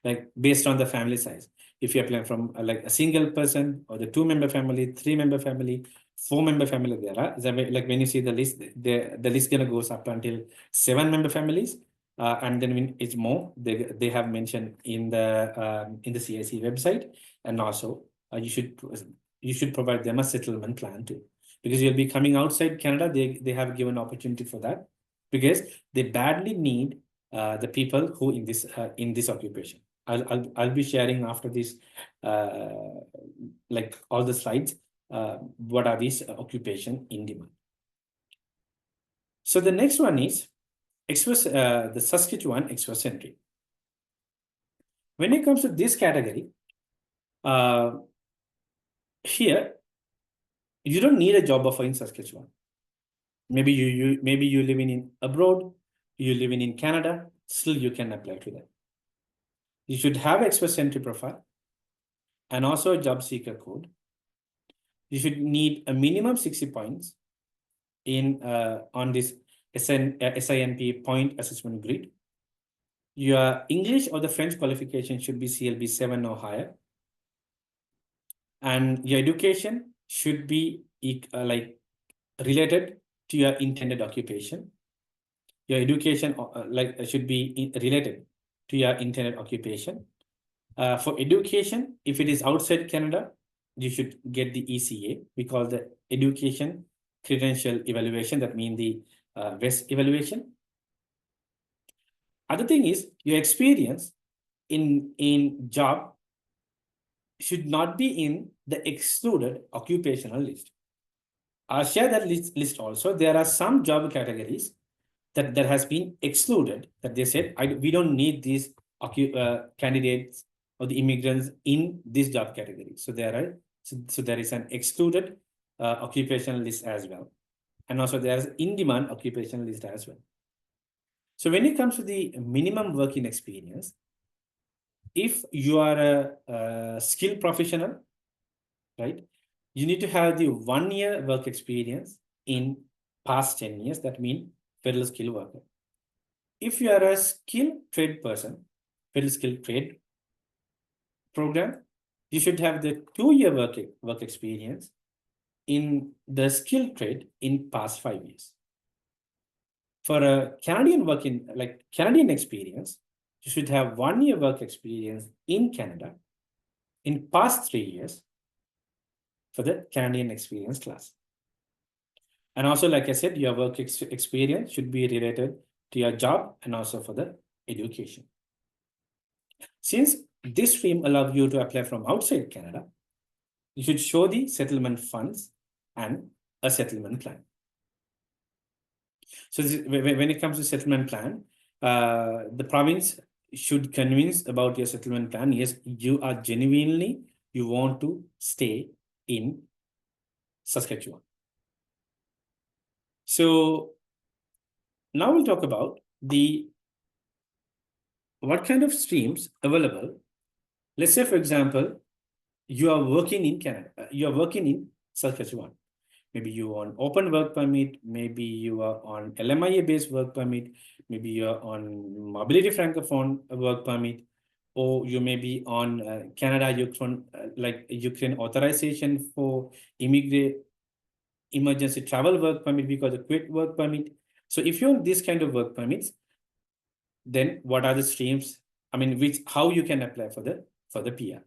like based on the family size. If you're applying from like a single person or the 2-member family, 3-member family, 4-member family, there are like when you see the list, the list gonna goes up until 7-member families, and then when it's more, they have mentioned in the CIC website, and also you should provide them a settlement plan too, because you'll be coming outside Canada. They have given opportunity for that because they badly need the people who in this occupation. I'll be sharing after this like all the slides what are these occupation in demand. So the next one is the Saskatchewan Express Entry. When it comes to this category, here you don't need a job offer in Saskatchewan. Maybe you living in abroad, you living in Canada, still you can apply to that. You should have Express Entry profile and also a job seeker code. You should need a minimum 60 points in on this SINP point assessment grid. Your English or the French qualification should be CLB 7 or higher. And your education should be like related to your intended occupation. Your education should be related to your intended occupation. For education, if it is outside Canada, you should get the ECA. We call the Education Credential Evaluation. That means the WES evaluation. Other thing is your experience in job should not be in the excluded occupational list. I'll share that list also. There are some job categories that has been excluded, that they said we don't need these candidates or the immigrants in this job category. So there is an excluded occupational list as well, and also there is in-demand occupational list as well. So when it comes to the minimum working experience, if you are a skilled professional, right, you need to have the 1 year work experience in past 10 years. That means federal skilled worker. If you are a skilled trade person, federal skilled trade program, you should have the 2 year work experience in the skilled trade in past 5 years. For a Canadian experience, you should have 1 year work experience in Canada in past 3 years for the Canadian experience class. And also, like I said, your work experience should be related to your job and also for the education. Since this stream allows you to apply from outside Canada, you should show the settlement funds and a settlement plan. So when it comes to settlement plan, the province should convince about your settlement plan. Yes, you are genuinely, you want to stay in Saskatchewan. So now we'll talk about what kind of streams available. Let's say, for example, you are working in Canada, you are working in Saskatchewan. Maybe you are on open work permit, maybe you are on LMIA based work permit, maybe you are on mobility francophone work permit, or you may be on Canada Ukraine authorization for emergency travel work permit because of quit work permit. So if you're on this kind of work permits, then what are the streams? I mean, how you can apply for the PR.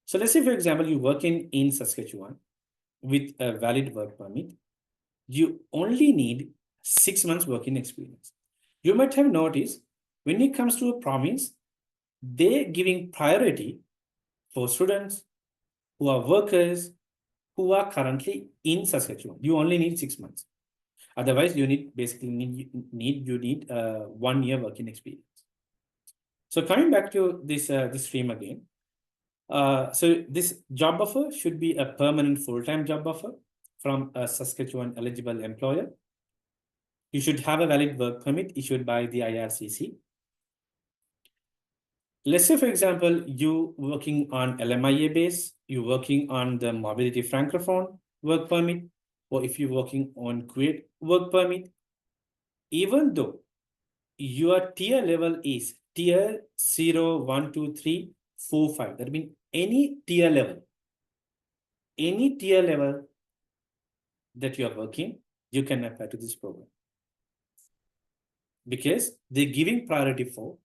So let's say, for example, you work in Saskatchewan with a valid work permit. You only need 6 months working experience. You might have noticed when it comes to a province, they're giving priority for students who are workers who are currently in Saskatchewan. You only need 6 months. Otherwise, you need 1 year working experience. So coming back to this stream again. So this job offer should be a permanent full-time job offer from a Saskatchewan eligible employer. You should have a valid work permit issued by the IRCC. Let's say, for example, you working on LMIA base, you working on the mobility francophone work permit, or if you're working on quit work permit, even though your tier level is tier 0, 1, 2, 3, 4, 5. That means any tier level that you are working, you can apply to this program. Because they're giving priority for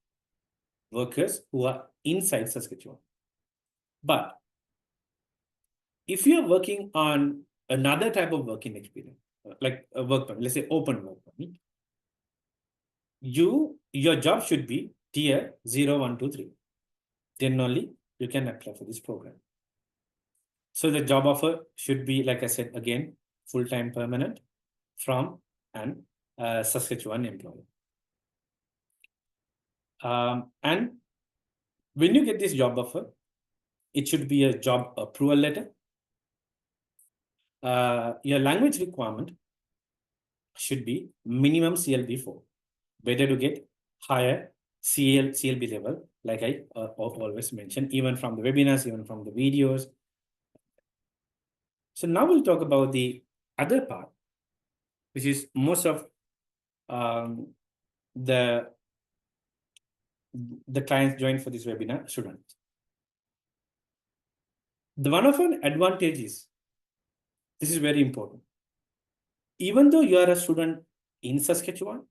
workers who are inside Saskatchewan. But if you're working on another type of working experience, like a work permit, let's say open work permit, your job should be tier 0, 1, 2, 3. Then only you can apply for this program. So the job offer should be, like I said, again, full-time permanent from an Saskatchewan employer. And when you get this job offer, it should be a job approval letter. Your language requirement should be minimum CLB4. Better to get higher CLB level, like I always mention, even from the webinars, even from the videos. So now we'll talk about the other part, which is most of the clients joined for this webinar students. The one of an advantage is, this is very important. Even though you are a student in Saskatchewan,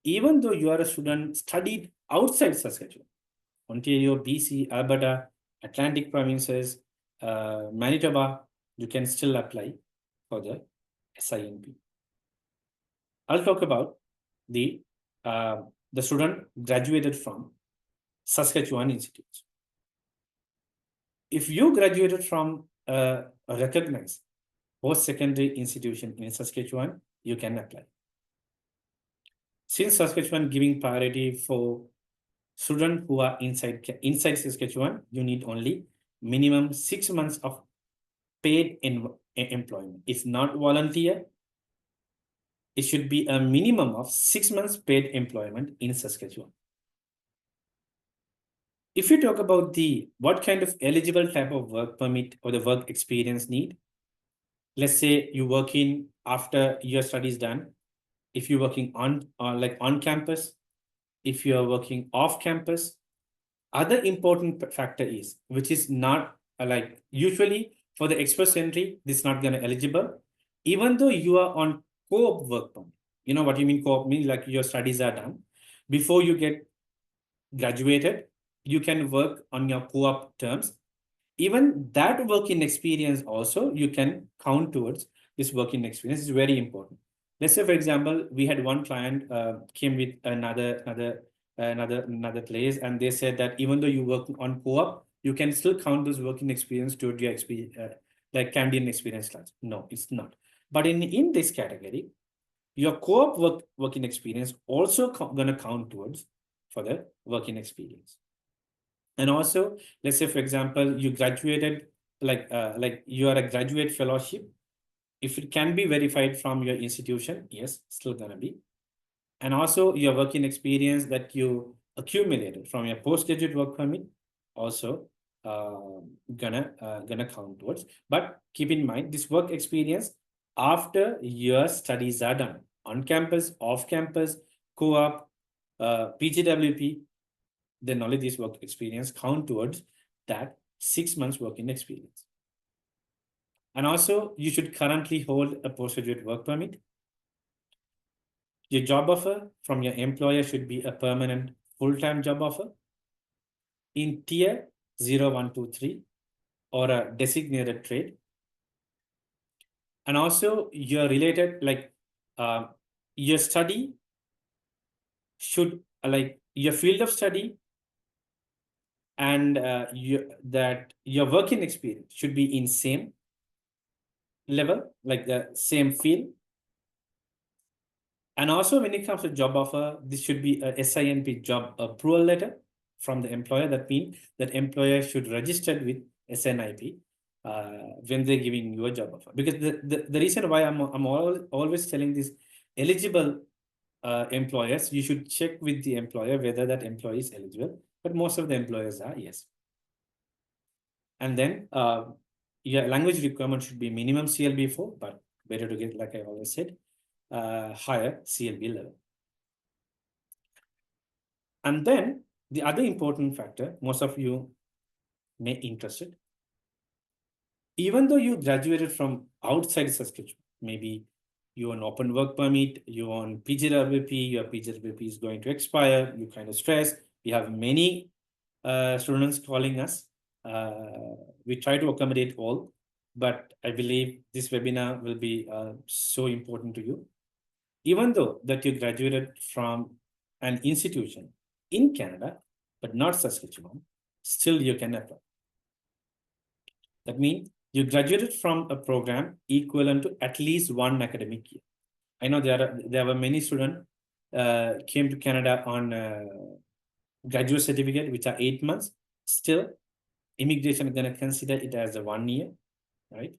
even though you are a student studied outside Saskatchewan, Ontario, BC, Alberta, Atlantic provinces, Manitoba, you can still apply for the SINP. I'll talk about the student graduated from Saskatchewan institutes. If you graduated from a recognized post-secondary institution in Saskatchewan, you can apply. Since Saskatchewan giving priority for students who are inside Saskatchewan, you need only minimum 6 months of paid employment. It's not volunteer. It should be a minimum of 6 months paid employment in Saskatchewan. If you talk about what kind of eligible type of work permit or the work experience need, let's say you work in after your studies done, if you're working on campus, if you are working off campus, other important factor is, which is not usually for the express entry, this is not gonna eligible, even though you are on co-op work permit. You know what you mean co-op means, like your studies are done. Before you get graduated, you can work on your co-op terms. Even that working experience also, you can count towards this working experience. Is very important. Let's say, for example, we had one client came with another place, and they said that even though you work on co-op, you can still count this working experience toward your experience, like Canadian experience class. No, it's not. But in this category, your co-op working experience also gonna count towards for the working experience. And also, let's say, for example, you graduated, like you are a graduate fellowship. If it can be verified from your institution, yes, still gonna be. And also your working experience that you accumulated from your postgraduate work permit, also gonna count towards. But keep in mind this work experience after your studies are done on campus, off campus, co-op, PGWP, then only this work experience count towards that 6 months working experience. And also, you should currently hold a postgraduate work permit. Your job offer from your employer should be a permanent full-time job offer in tier 0, 1, 2, 3 or a designated trade. And also, your related, like your study should, like your field of study and your working experience should be in same level, like the same field. And also when it comes to job offer, this should be a SINP job approval letter from the employer. That means that employer should register with SNIP when they're giving you a job offer. Because the reason why I'm always telling this eligible employers, you should check with the employer whether that employee is eligible. But most of the employers are, yes. And then your language requirement should be minimum CLB4, but better to get, like I always said, higher CLB level. And then the other important factor, most of you may interested, even though you graduated from outside Saskatchewan, maybe you on open work permit, you on PGWP, your PGWP is going to expire, you kind of stressed. We have many students calling us. We try to accommodate all, but I believe this webinar will be so important to you. Even though that you graduated from an institution in Canada, but not Saskatchewan, still you can apply. That means you graduated from a program equivalent to at least one academic year. I know there were many students came to Canada on graduate certificate, which are 8 months. Still, immigration is going to consider it as a 1 year, right?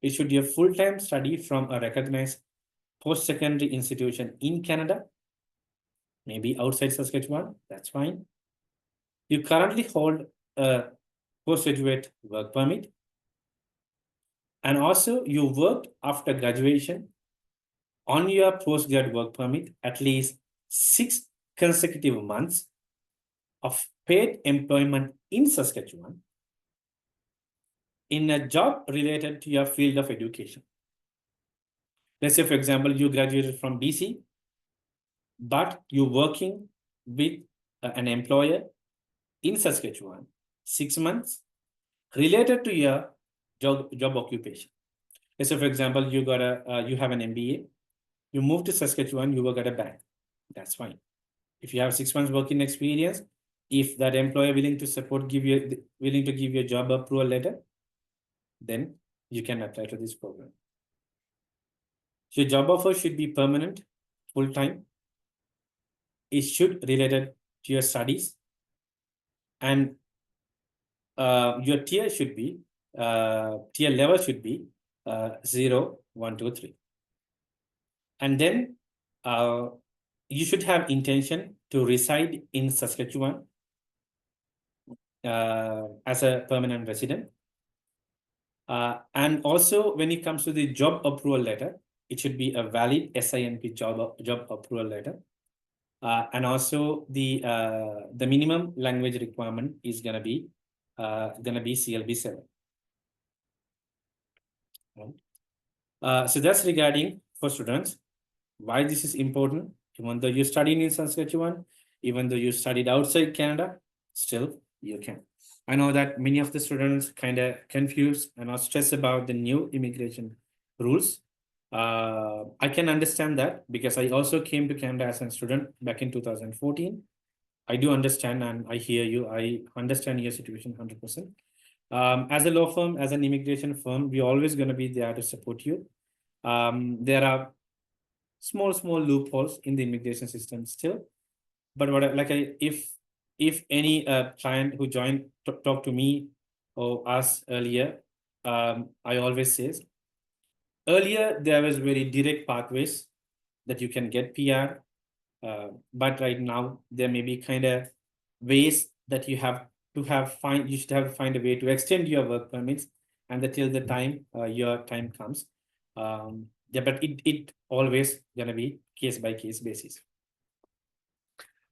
It should be a full-time study from a recognized post-secondary institution in Canada, maybe outside Saskatchewan, that's fine. You currently hold a postgraduate work permit. And also you worked after graduation on your postgrad work permit at least 6 consecutive months of paid employment in Saskatchewan in a job related to your field of education. Let's say, for example, you graduated from BC, but you're working with an employer in Saskatchewan, 6 months related to your job occupation. Let's say, for example, you have an MBA, you move to Saskatchewan, you work at a bank. That's fine. If you have 6 months working experience, if that employer willing to give you a job approval letter, then you can apply to this program. So your job offer should be permanent, full-time. It should related to your studies, and your tier should be tier level should be 0, 1, 2, 3. And then you should have intention to reside in Saskatchewan as a permanent resident. And also when it comes to the job approval letter, it should be a valid SINP job approval letter. And also the minimum language requirement is gonna be CLB7. Right? So that's regarding for students. Why this is important? Even though you studied in Saskatchewan, even though you studied outside Canada, still you can. I know that many of the students kind of confused and are stressed about the new immigration rules. I can understand that because I also came to Canada as a student back in 2014. I do understand and I hear you. I understand your situation 100%. As a law firm, as an immigration firm, we're always going to be there to support you. There are small loopholes in the immigration system still, but if any client who joined talk to me or us earlier, I always say earlier there was very direct pathways that you can get PR, but right now there may be kind of ways that you have you should have to find a way to extend your work permits, and till the time your time comes. Yeah, but it always gonna be case by case basis.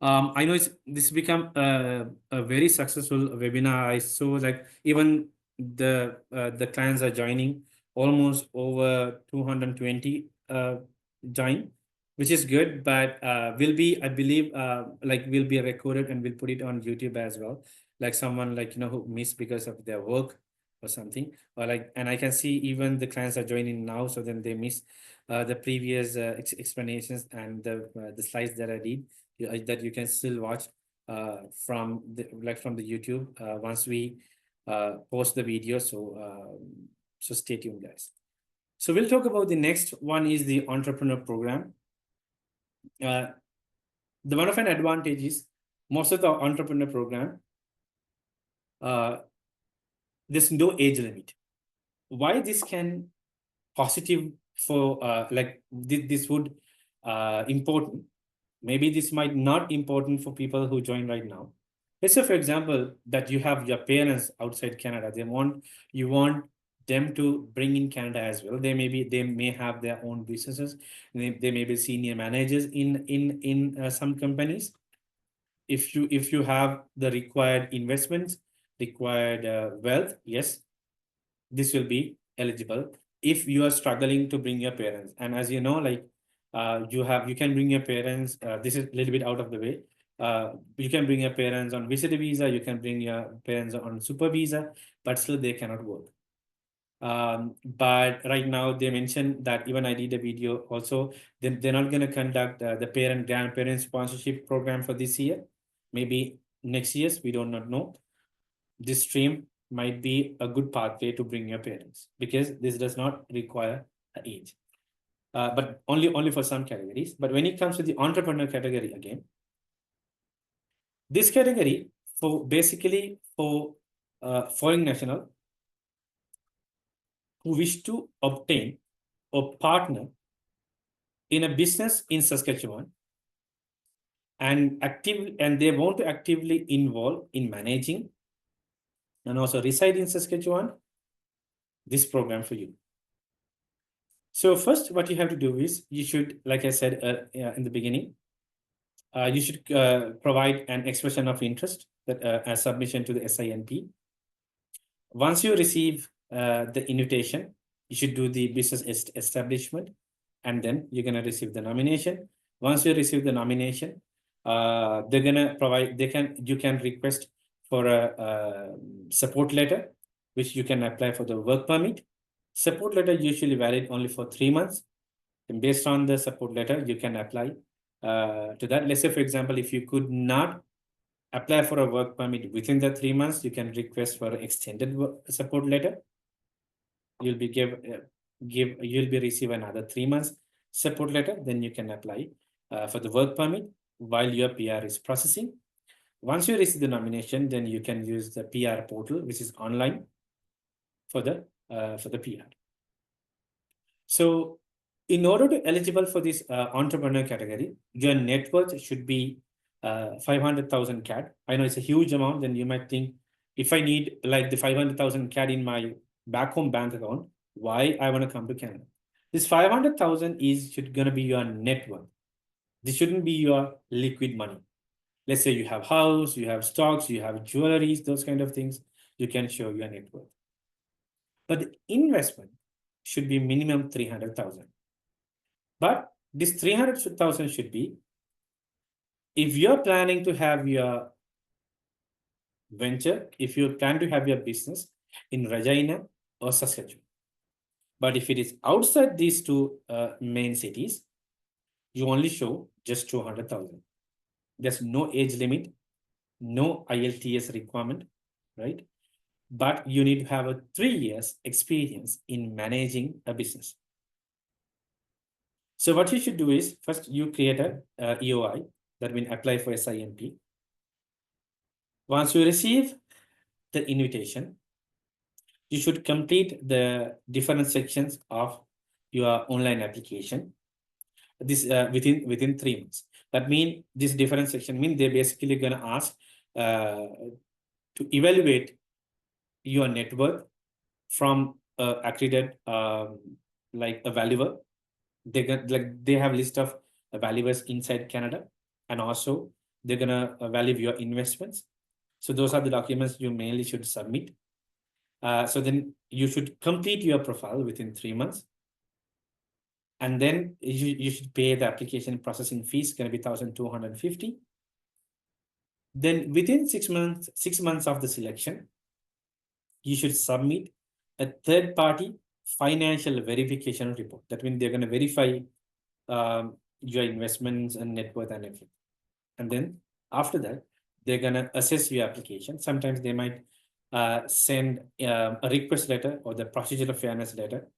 I know this become a very successful webinar. I saw like even the clients are joining, almost over 220 join, which is good, but will be, I believe, like will be recorded and we'll put it on YouTube as well. Like someone like who missed because of their work or something, or like, and I can see even the clients are joining now, so then they miss the previous explanations and the slides that I did, that you can still watch from the YouTube once we post the video. So stay tuned, guys. So we'll talk about the next one is the entrepreneur program. The one of an advantage is most of the entrepreneur program, there's no age limit. Why this can positive for like this would important. Maybe this might not important for people who join right now. Let's say, for example, that you have your parents outside Canada. You want them to bring in Canada as well. They may have their own businesses. They may be senior managers in some companies. If you have the required investments, required wealth, yes, this will be eligible. If you are struggling to bring your parents, and as you know, like you can bring your parents. This is a little bit out of the way. You can bring your parents on visitor visa. You can bring your parents on super visa, but still they cannot work. But right now they mentioned that even I did a video also. They're not going to conduct the grandparent sponsorship program for this year. Maybe next year, we do not know. This stream might be a good pathway to bring your parents, because this does not require an age, but only for some categories. But when it comes to the entrepreneur category, again, this category for basically for foreign national who wish to obtain or partner in a business in Saskatchewan and they want to actively involve in managing and also reside in Saskatchewan, this program for you. So first, what you have to do is you should, like I said in the beginning, you should provide an expression of interest that a submission to the SINP. Once you receive the invitation, you should do the business establishment, and then you're gonna receive the nomination. Once you receive the nomination, they're gonna provide. You can request for a support letter, which you can apply for the work permit. Support letter usually valid only for 3 months. And based on the support letter, you can apply to that. Let's say, for example, if you could not apply for a work permit within the 3 months, you can request for an extended support letter. You'll be receive another 3 months support letter. Then you can apply for the work permit while your PR is processing. Once you receive the nomination, then you can use the PR portal, which is online for the PR. So in order to eligible for this entrepreneur category, your net worth should be 500,000 CAD. I know it's a huge amount. Then you might think, if I need like the 500,000 CAD in my back home bank account, why I want to come to Canada? This 500,000 should gonna be your net worth. This shouldn't be your liquid money. Let's say you have house, you have stocks, you have jewelries, those kind of things. You can show your net worth. But the investment should be minimum 300,000. But this 300,000 should be, if you're planning to have your venture, if you plan to have your business in Regina or Saskatchewan. But if it is outside these two main cities, you only show just 200,000. There's no age limit, no IELTS requirement, right? But you need to have a 3 years experience in managing a business. So what you should do is, first you create a EOI that will apply for SINP. Once you receive the invitation, you should complete the different sections of your online application. This within 3 months. That means this different section mean they're basically gonna ask to evaluate your net worth from accredited like a valuer. They have list of valuers inside Canada, and also they're gonna value your investments. So those are the documents you mainly should submit. So then you should complete your profile within 3 months. And then you should pay the application processing fees, gonna be 1,250. Then within 6 months of the selection, you should submit a third-party financial verification report. That means they're gonna verify your investments and net worth and everything. And then after that, they're gonna assess your application. Sometimes they might send a request letter or the procedural fairness letter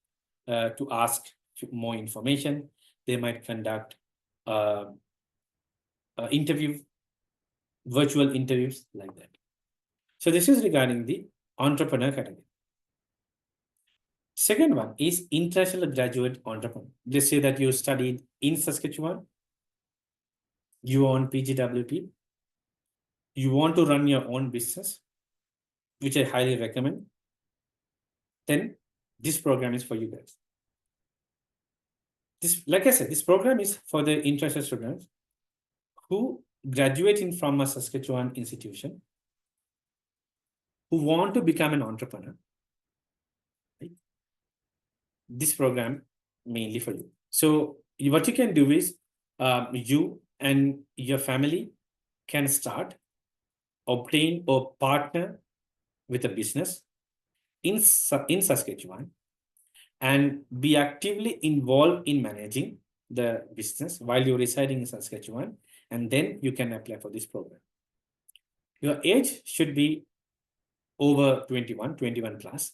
to ask more information. They might conduct interview, virtual interviews like that. So this is regarding the entrepreneur category. Second one is international graduate entrepreneur. Let's say that you studied in Saskatchewan, you own PGWP, you want to run your own business, which I highly recommend, then this program is for you guys. This, like I said, this program is for the interested students who graduating from a Saskatchewan institution, who want to become an entrepreneur. Right? This program mainly for you. So what you can do is you and your family can start, obtain or partner with a business in Saskatchewan and be actively involved in managing the business while you're residing in Saskatchewan, and then you can apply for this program. Your age should be over 21 plus.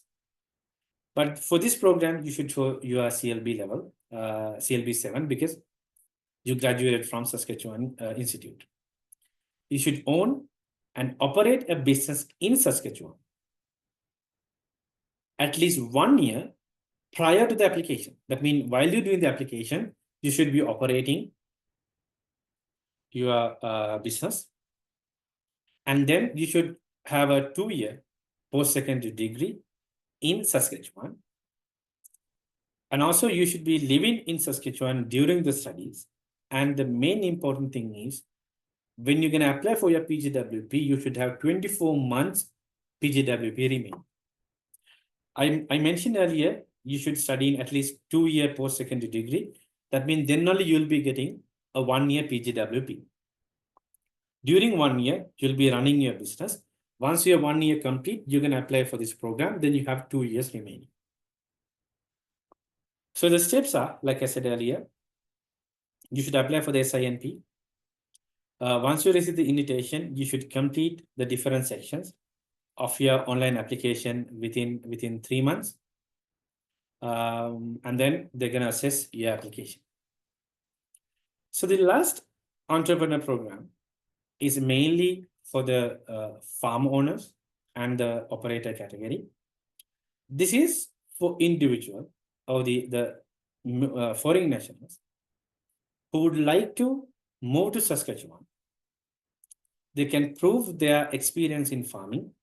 But for this program, you should show your CLB level, CLB 7, because you graduated from Saskatchewan Institute. You should own and operate a business in Saskatchewan at least 1 year prior to the application. That means while you're doing the application, you should be operating your business. And then you should have a 2-year post-secondary degree in Saskatchewan. And also you should be living in Saskatchewan during the studies. And the main important thing is, when you're gonna apply for your PGWP, you should have 24 months PGWP remaining. I mentioned earlier, you should study in at least 2-year post-secondary degree. That means then only you'll be getting a 1-year PGWP. During 1 year, you'll be running your business. Once your 1 year complete, you can apply for this program. Then you have 2 years remaining. So the steps are, like I said earlier, you should apply for the SINP. Once you receive the invitation, you should complete the different sections of your online application within 3 months. And then they're gonna assess your application. So the last entrepreneur program is mainly for the farm owners and the operator category. This is for individual or the foreign nationals who would like to move to Saskatchewan. They can prove their experience in farming.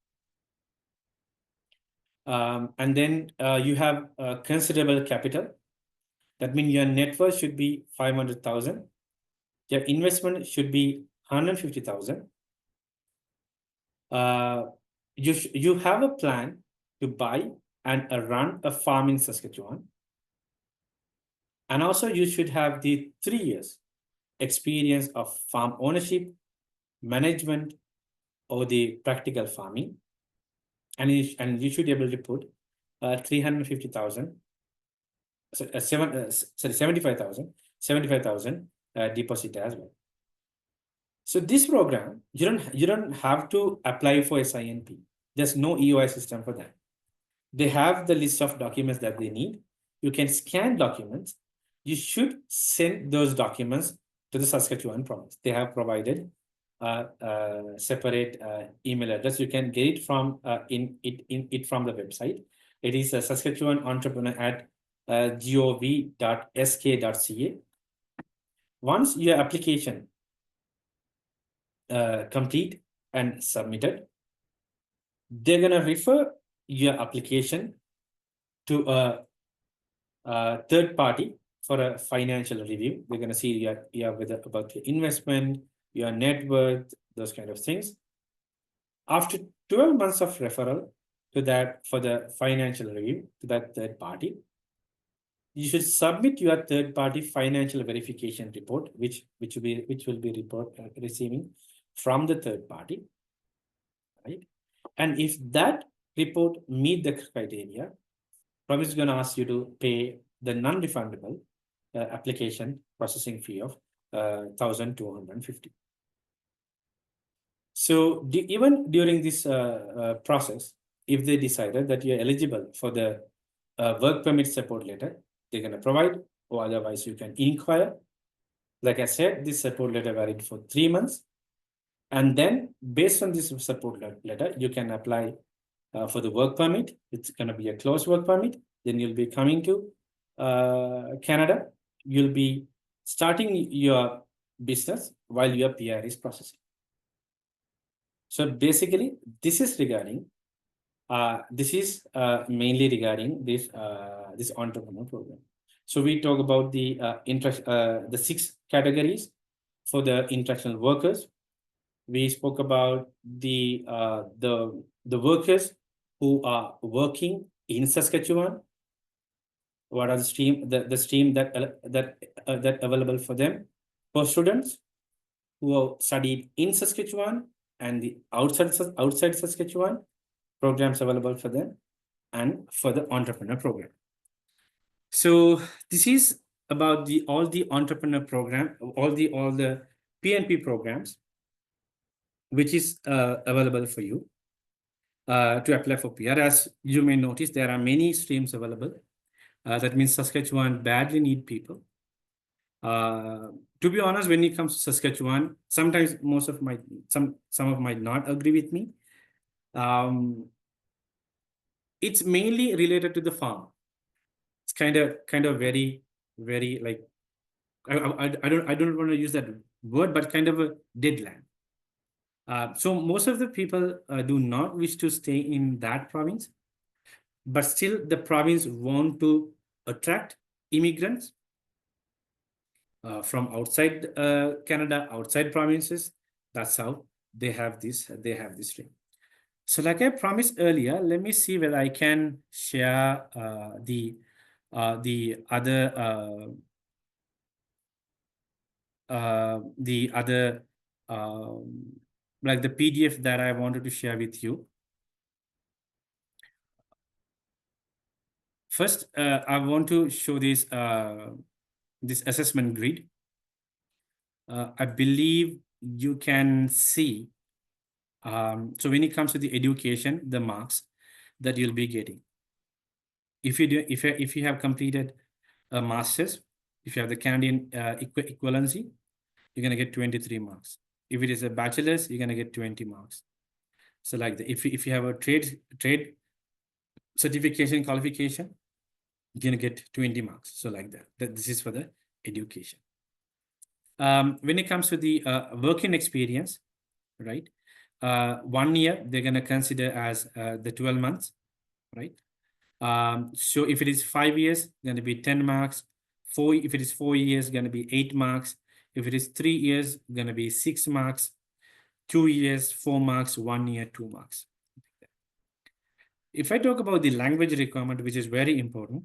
And then you have considerable capital. That means your net worth should be 500,000. Your investment should be 150,000. You have a plan to buy and run a farm in Saskatchewan. And also you should have the 3 years experience of farm ownership, management, or the practical farming. And you should be able to put 350,000, 75,000 deposit as well. So this program, you don't have to apply for SINP. There's no EOI system for that. They have the list of documents that they need. You can scan documents. You should send those documents to the Saskatchewan province. They have provided separate email address. You can get it from from the website. It is Saskatchewan entrepreneur at gov.sk.ca. Once your application complete and submitted, they're gonna refer your application to a third party for a financial review. They're gonna see about your investment, your net worth, those kind of things. After 12 months of referral to that for the financial review to that third party, you should submit your third party financial verification report, which will be receiving from the third party, right? And if that report meet the criteria, Promise is going to ask you to pay the non-refundable application processing fee of 1,250. So even during this process, if they decided that you're eligible for the work permit support letter, they're going to provide, or otherwise you can inquire. Like I said, this support letter valid for 3 months. And then based on this support letter, you can apply for the work permit. It's going to be a closed work permit. Then you'll be coming to Canada. You'll be starting your business while your PR is processing. So basically, this is regarding, mainly regarding this entrepreneur program. So we talk about the 6 categories for the international workers. We spoke about the workers who are working in Saskatchewan. What are the stream that available for them? For students who have studied in Saskatchewan and the outside Saskatchewan, programs available for them, and for the entrepreneur program. So this is about all the entrepreneur program, all the PNP programs, which is available for you to apply for PR. As you may notice, there are many streams available. That means Saskatchewan badly need people. To be honest, when it comes to Saskatchewan, sometimes some might not agree with me. It's mainly related to the farm. It's kind of very like I don't want to use that word, but kind of a dead land. So most of the people do not wish to stay in that province, but still the province want to attract immigrants from outside Canada, outside provinces. That's how they have this stream. So like I promised earlier, let me see whether I can share the other like the PDF that I wanted to share with you. First, I want to show this this assessment grid. I believe you can see. So when it comes to the education, the marks that you'll be getting. If you have completed a master's, if you have the Canadian equivalency, you're gonna get 23 marks. If it is a bachelor's, you're gonna get 20 marks. So like if you have a trade certification qualification, you're gonna get 20 marks. So like that this is for the education. When it comes to the working experience, right? 1 year, they're gonna consider as the 12 months, right? So if it is 5 years, gonna be 10 marks. If it is 4 years, gonna be 8 marks. If it is 3 years, gonna be 6 marks. 2 years, 4 marks. 1 year, 2 marks. If I talk about the language requirement, which is very important,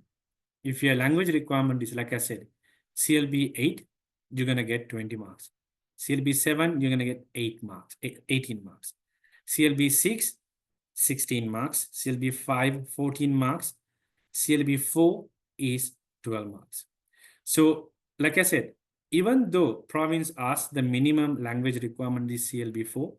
if your language requirement is, like I said, CLB 8, you're gonna get 20 marks. CLB 7, you're gonna get 18 marks. CLB 6, 16 marks. CLB 5, 14 marks. CLB 4 is 12 marks. So, like I said, even though province asks the minimum language requirement is CLB 4,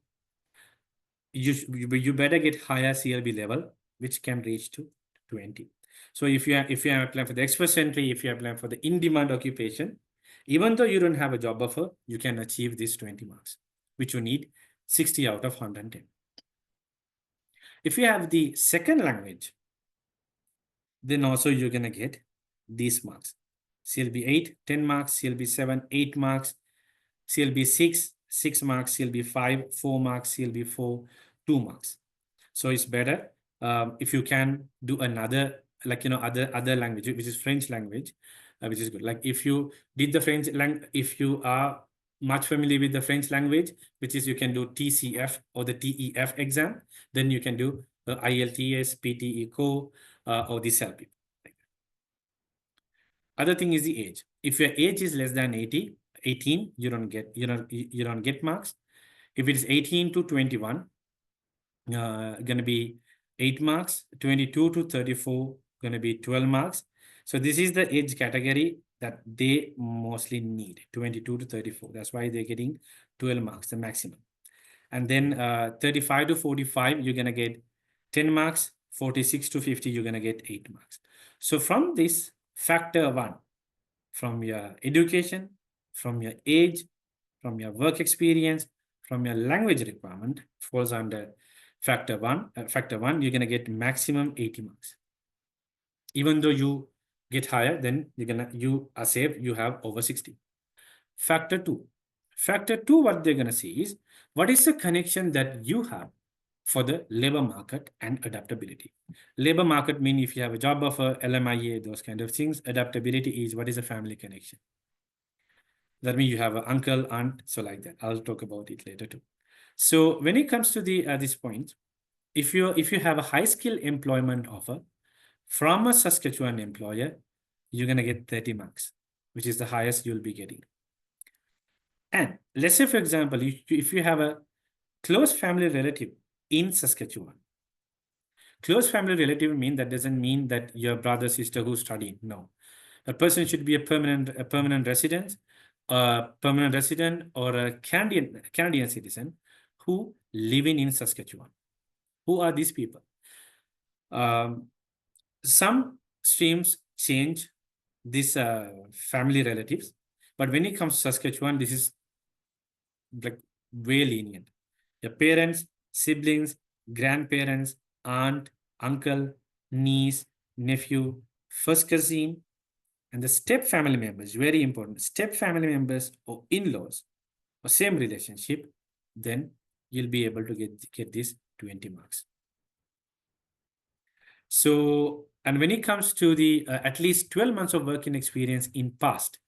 you better get higher CLB level, which can reach to 20. So if you are applying for the express entry, if you are applying for the in-demand occupation, even though you don't have a job offer, you can achieve these 20 marks, which you need 60 out of 110. If you have the second language, then also you're gonna get these marks. CLB 8, 10 marks, CLB 7, 8 marks, CLB 6, 6 marks, CLB 5, 4 marks, CLB 4, 2 marks. So it's better if you can do another, like, other language, which is French language, which is good. Like if you did the French language, if you are much familiar with the French language, which is you can do TCF or the TEF exam, then you can do IELTS, PTE Co, or the SLPICA. Other thing is the age. If your age is less than 18, you don't get marks. If it is 18 to 21, gonna be 8 marks. 22 to 34, gonna be 12 marks. So this is the age category that they mostly need, 22 to 34. That's why they're getting 12 marks, the maximum. And then 35 to 45, you're gonna get 10 marks. 46 to 50, you're gonna get 8 marks. So from this factor 1, from your education, from your age, from your work experience, from your language requirement, falls under factor 1. Factor 1, you're gonna get maximum 80 marks. Even though you get higher, then you are safe, you have over 60. Factor 2. Factor 2, what they're gonna see is what is the connection that you have for the labor market and adaptability. Labor market mean if you have a job offer, LMIA, those kind of things. Adaptability is what is a family connection. That means you have an uncle, aunt, so like that. I'll talk about it later too. So when it comes to the this point, if you have a high skill employment offer from a Saskatchewan employer, you're gonna get 30 marks, which is the highest you'll be getting. And let's say, for example, if you have a close family relative in Saskatchewan. Close family relative doesn't mean that your brother, sister who's studying. No, a person should be a permanent resident or a Canadian citizen who living in Saskatchewan. Who are these people? Some streams change these family relatives, but when it comes to Saskatchewan, this is like way lenient. Your parents, siblings, grandparents, aunt, uncle, niece, nephew, first cousin, and the step family members, very important. Step family members or in-laws or same relationship, then you'll be able to get this 20 marks. So, and when it comes to the at least 12 months of working experience in past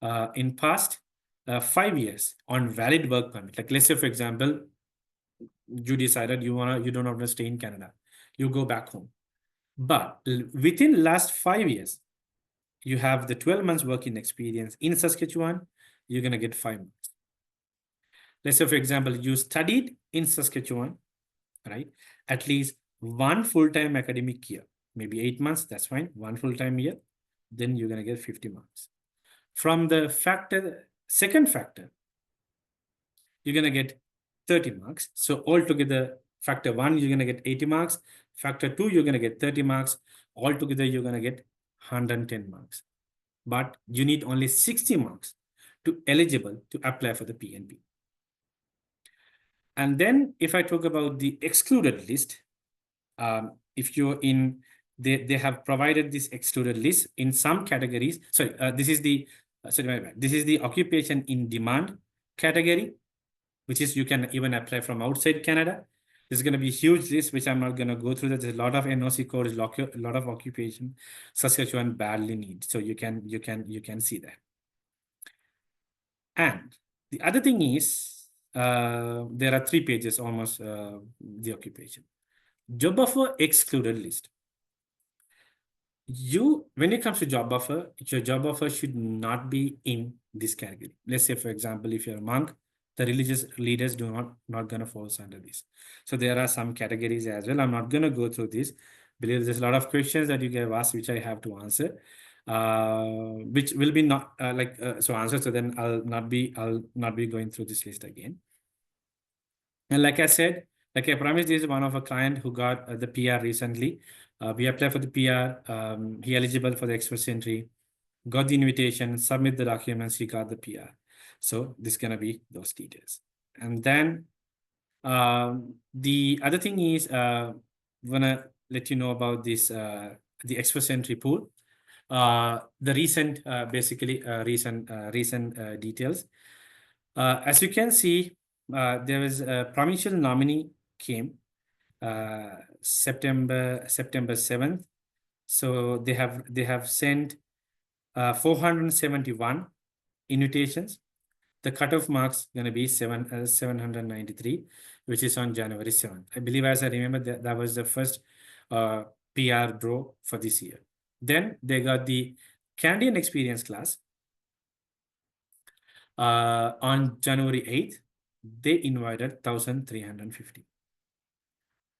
5 years on valid work permit. Like let's say, for example, you decided you don't want to stay in Canada, you go back home, but within last 5 years, you have the 12 months working experience in Saskatchewan, you're gonna get 5 marks. Let's say, for example, you studied in Saskatchewan, right? At least 1 full-time academic year, maybe 8 months, that's fine, 1 full-time year, then you're gonna get 50 marks. From the second factor, you're gonna get 30 marks. So altogether, factor 1, you're gonna get 80 marks. Factor 2, you're gonna get 30 marks. Altogether, you're gonna get 110 marks. But you need only 60 marks to eligible to apply for the PNP. And then if I talk about the excluded list, if you're in, they have provided this excluded list in some categories. Sorry, this is the this is the occupation in demand category, which is you can even apply from outside Canada. There's going to be a huge list, which I'm not going to go through. That there's a lot of NOC codes, a lot of occupation Saskatchewan badly needs. So you can see that. And the other thing is, there are 3 pages almost the occupation. Job offer excluded list. When it comes to job offer, your job offer should not be in this category. Let's say, for example, if you're a monk, the religious leaders not gonna fall under this. So there are some categories as well. I'm not gonna go through this because there's a lot of questions that you get asked, which I have to answer, which will be not so answer. So then I'll not be going through this list again. And like I said, like I promised, this is one of a client who got the PR recently. We applied for the PR. He eligible for the express entry, got the invitation, submit the documents, he got the PR. So this is gonna be those details. And then the other thing is, wanna let you know about this the express entry pool. The recent details. As you can see, there is a provincial nominee came September 7th. So they have sent 471 invitations. The cutoff marks going to be 793, which is on January 7th. I believe, as I remember, that was the first PR draw for this year. Then they got the Canadian experience class. On January 8th, they invited 1,350.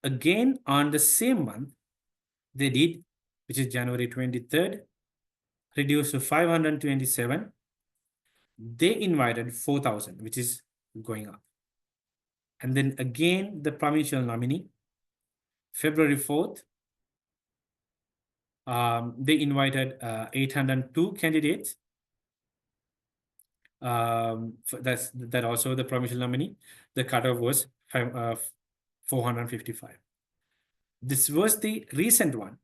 Again, on the same month, they did, which is January 23rd, reduced to 527. They invited 4,000, which is going up. And then again, the provincial nominee, February 4th, they invited 802 candidates. That also the provincial nominee. The cutoff was 455. This was the recent one.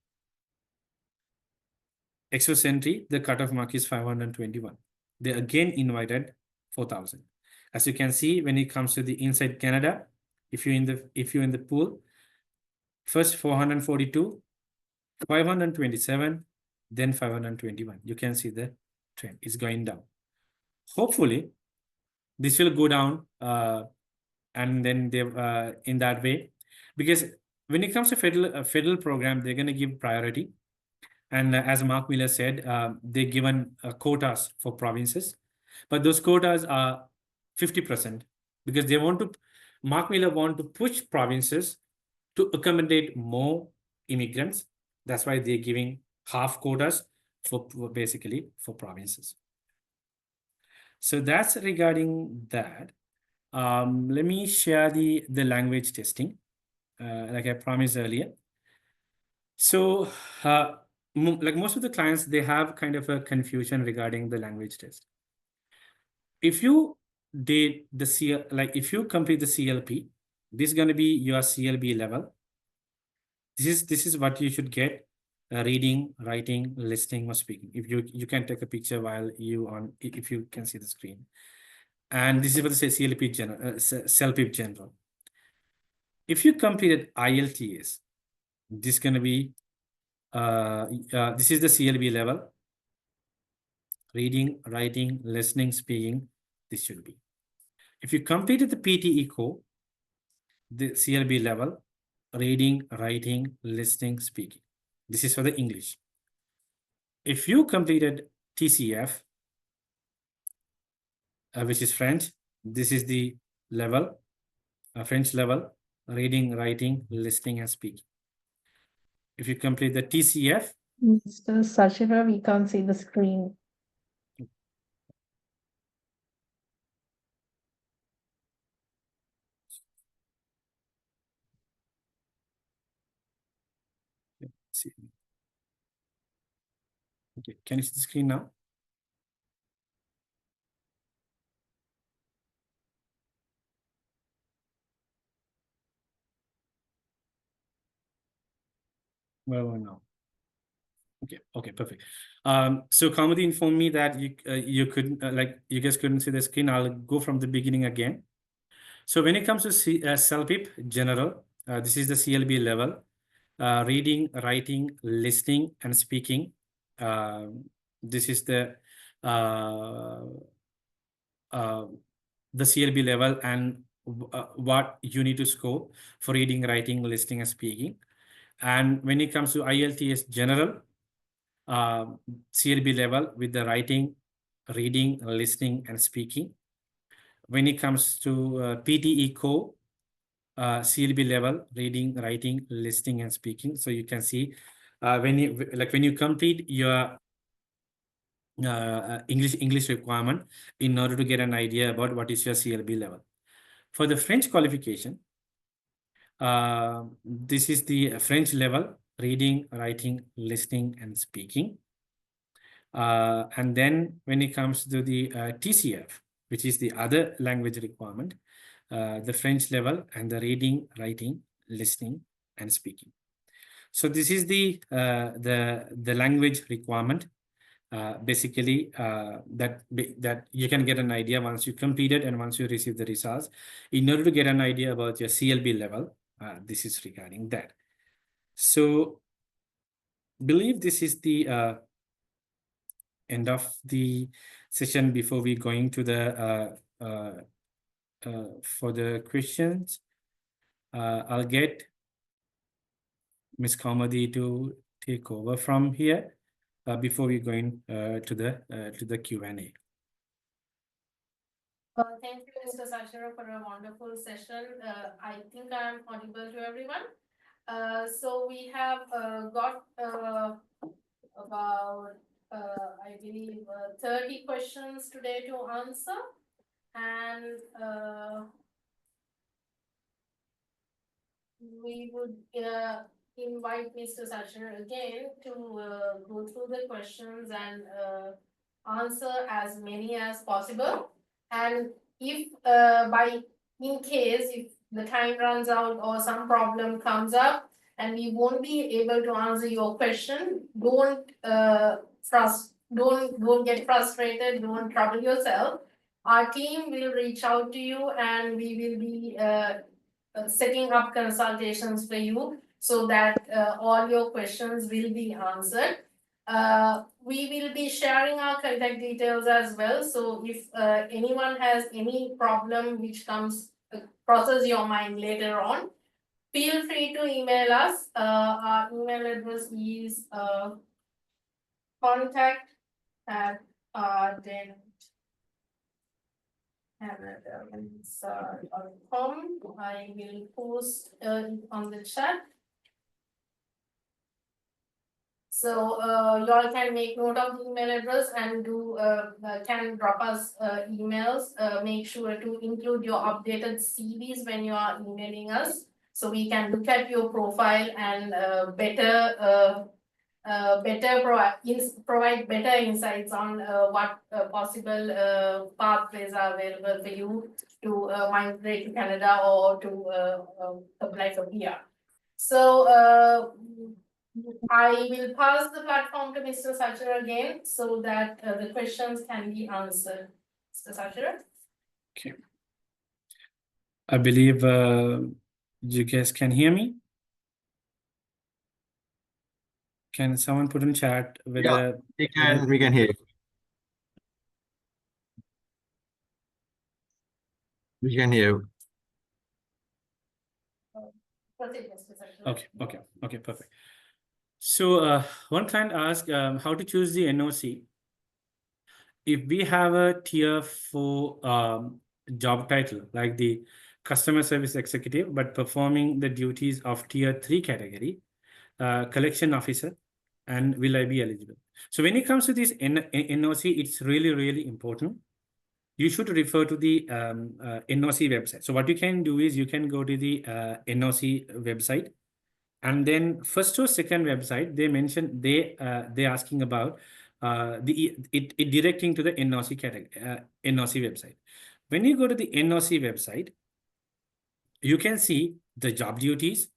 Express entry, the cutoff mark is 521. They again invited 4,000. As you can see, when it comes to the inside Canada, if you're in the pool, first 442, 527, then 521. You can see the trend is going down. Hopefully, this will go down, and then they in that way, because when it comes to federal program, they're going to give priority. And as Mark Miller said, they're given quotas for provinces, but those quotas are 50% because they want to. Mark Miller want to push provinces to accommodate more immigrants. That's why they're giving half quotas for basically for provinces. So that's regarding that. Let me share the language testing, like I promised earlier. So, like most of the clients, they have kind of a confusion regarding the language test. If you did the if you complete the CLP, this is going to be your CLB level. This is what you should get: reading, writing, listening, or speaking. If you can take a picture while if you can see the screen. And this is what they say CLP general, CLP general. If you completed IELTS, this is going to be this is the CLB level. Reading, writing, listening, speaking, this should be. If you completed the PTE core, the CLB level, reading, writing, listening, speaking. This is for the English. If you completed TCF, which is French, this is the level, French level, reading, writing, listening, and speaking. If you complete the TCF, Mr. Sachira, we can't see the screen. see. Okay, can you see the screen now? Well, now. Okay, perfect. So Kamadi informed me that you couldn't you guys couldn't see the screen. I'll go from the beginning again. So when it comes to SLPIP general, this is the CLB level. Reading, writing, listening, and speaking. This is the CLB level and what you need to score for reading, writing, listening, and speaking. And when it comes to IELTS general, CLB level with the writing, reading, listening, and speaking. When it comes to PTE core, CLB level, reading, writing, listening, and speaking. So you can see when you complete your English requirement in order to get an idea about what is your CLB level. For the French qualification, this is the French level, reading, writing, listening, and speaking. And then when it comes to the TCF, which is the other language requirement, the French level and the reading, writing, listening, and speaking. So this is the language requirement. Basically, that you can get an idea once you complete it and once you receive the results. In order to get an idea about your CLB level, this is regarding that. So, believe this is the end of the session before we going to the for the questions. I'll get Ms. Kaumadi to take over from here before we going to the Q&A. Thank you, Mr. Sachera, for a wonderful session. I think I'm audible to everyone. So we have got about, I believe, 30 questions today to answer. And we would invite Mr. Sachera again to go through the questions and answer as many as possible. And if in case if the time runs out or some problem comes up and we won't be able to answer your question, don't get frustrated, don't trouble yourself. Our team will reach out to you and we will be setting up consultations for you so that all your questions will be answered. We will be sharing our contact details as well. So if anyone has any problem which crosses your mind later on, feel free to email us. Our email address is contact@ardent.com. I will post on the chat. So you all can make note of the email address and can drop us emails. Make sure to include your updated CVs when you are emailing us, so we can look at your profile and provide better insights on what possible pathways are available for you to migrate to Canada or to apply for PR. So I will pass the platform to Mr. Sachera again so that the questions can be answered. Mr. Sachera? Okay. I believe you guys can hear me. Can someone put in chat whether we can hear you. We can hear you. Okay, perfect. So one client asked how to choose the NOC. If we have a tier 4 job title like the customer service executive, but performing the duties of tier 3 category, collection officer, and will I be eligible? So when it comes to this NOC, it's really, really important. You should refer to the NOC website. So what you can do is you can go to the NOC website, and then first or second website, they mention they're asking about it directing to the NOC category, NOC website. When you go to the NOC website, you can see the job duties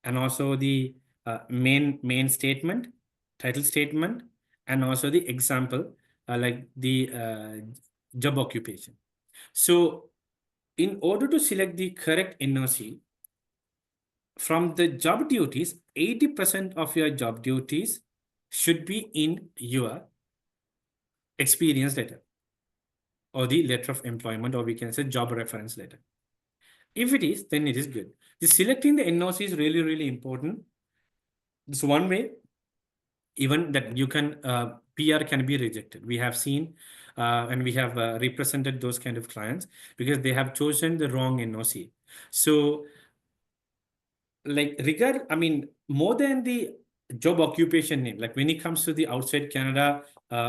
and also the main statement, title statement, and also the example like the job occupation. So in order to select the correct NOC, from the job duties, 80% of your job duties should be in your experience letter or the letter of employment, or we can say job reference letter. If it is, then it is good. The selecting the NOC is really, really important. This one way, even that you can, PR can be rejected. We have seen and we have represented those kind of clients because they have chosen the wrong NOC. So like more than the job occupation name, like when it comes to the outside Canada,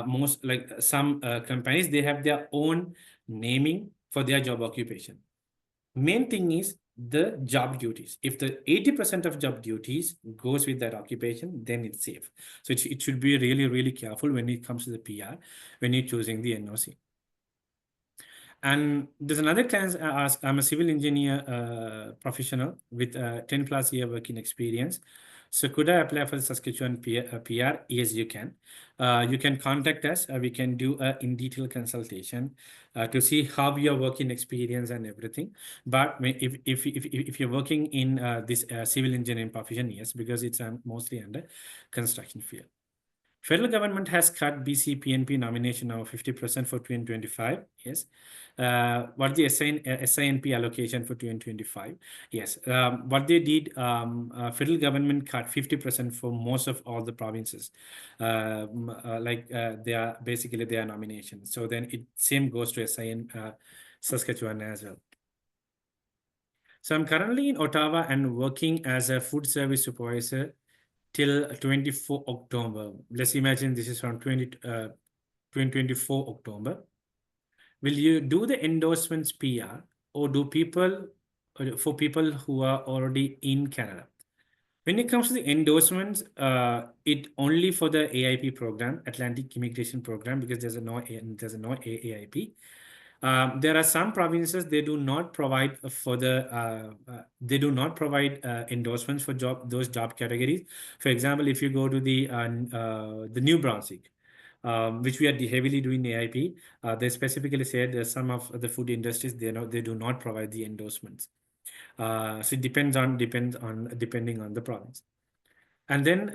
most like some companies, they have their own naming for their job occupation. Main thing is the job duties. If the 80% of job duties goes with that occupation, then it's safe. So it should be really, really careful when it comes to the PR, when you're choosing the NOC. And there's another client asked, I'm a civil engineer professional with 10+ year working experience. So could I apply for the Saskatchewan PR? Yes, you can. You can contact us. We can do a in detail consultation to see how your working experience and everything. But if you're working in this civil engineering profession, yes, because it's mostly under construction field. Federal government has cut BC PNP nomination now 50% for 2025. Yes. What the SINP allocation for 2025? Yes. What they did, federal government cut 50% for most of all the provinces, they are basically their nomination. So then it same goes to Saskatchewan as well. So I'm currently in Ottawa and working as a food service supervisor till 24 October. Let's imagine this is from 2024 October. Will you do the endorsements PR or do people for people who are already in Canada? When it comes to the endorsements, it only for the AIP program, Atlantic Immigration Program, because there's no AIP. There are some provinces they do not provide for the endorsements for those job categories. For example, if you go to the New Brunswick, which we are heavily doing AIP, they specifically said that some of the food industries they do not provide the endorsements. So it depending on the province. And then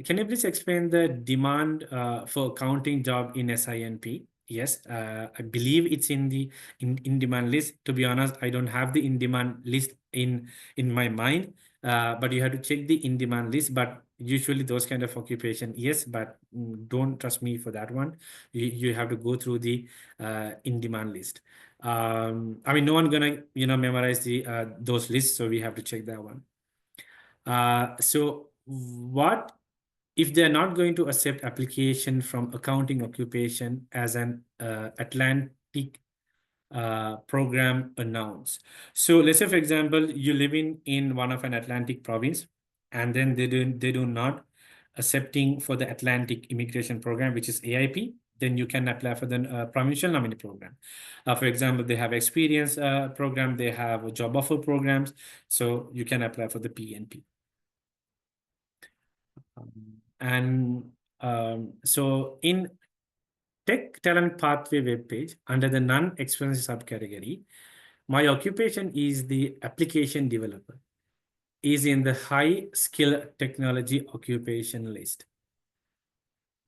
can you please explain the demand for accounting job in SINP? Yes, I believe it's in the in demand list. To be honest, I don't have the in demand list in my mind, but you have to check the in demand list. But usually those kind of occupation, yes, but don't trust me for that one. You have to go through the in demand list. I mean, no one gonna memorize the those lists, so we have to check that one. So what if they're not going to accept application from accounting occupation as an Atlantic program announced? So let's say, for example, you live in one of an Atlantic province, and then they do not accepting for the Atlantic Immigration Program, which is AIP. Then you can apply for the provincial nominee program. For example, they have experience program, they have job offer programs, so you can apply for the PNP. So in Tech Talent Pathway webpage, under the non-experience subcategory, my occupation is the application developer, is in the high skill technology occupation list.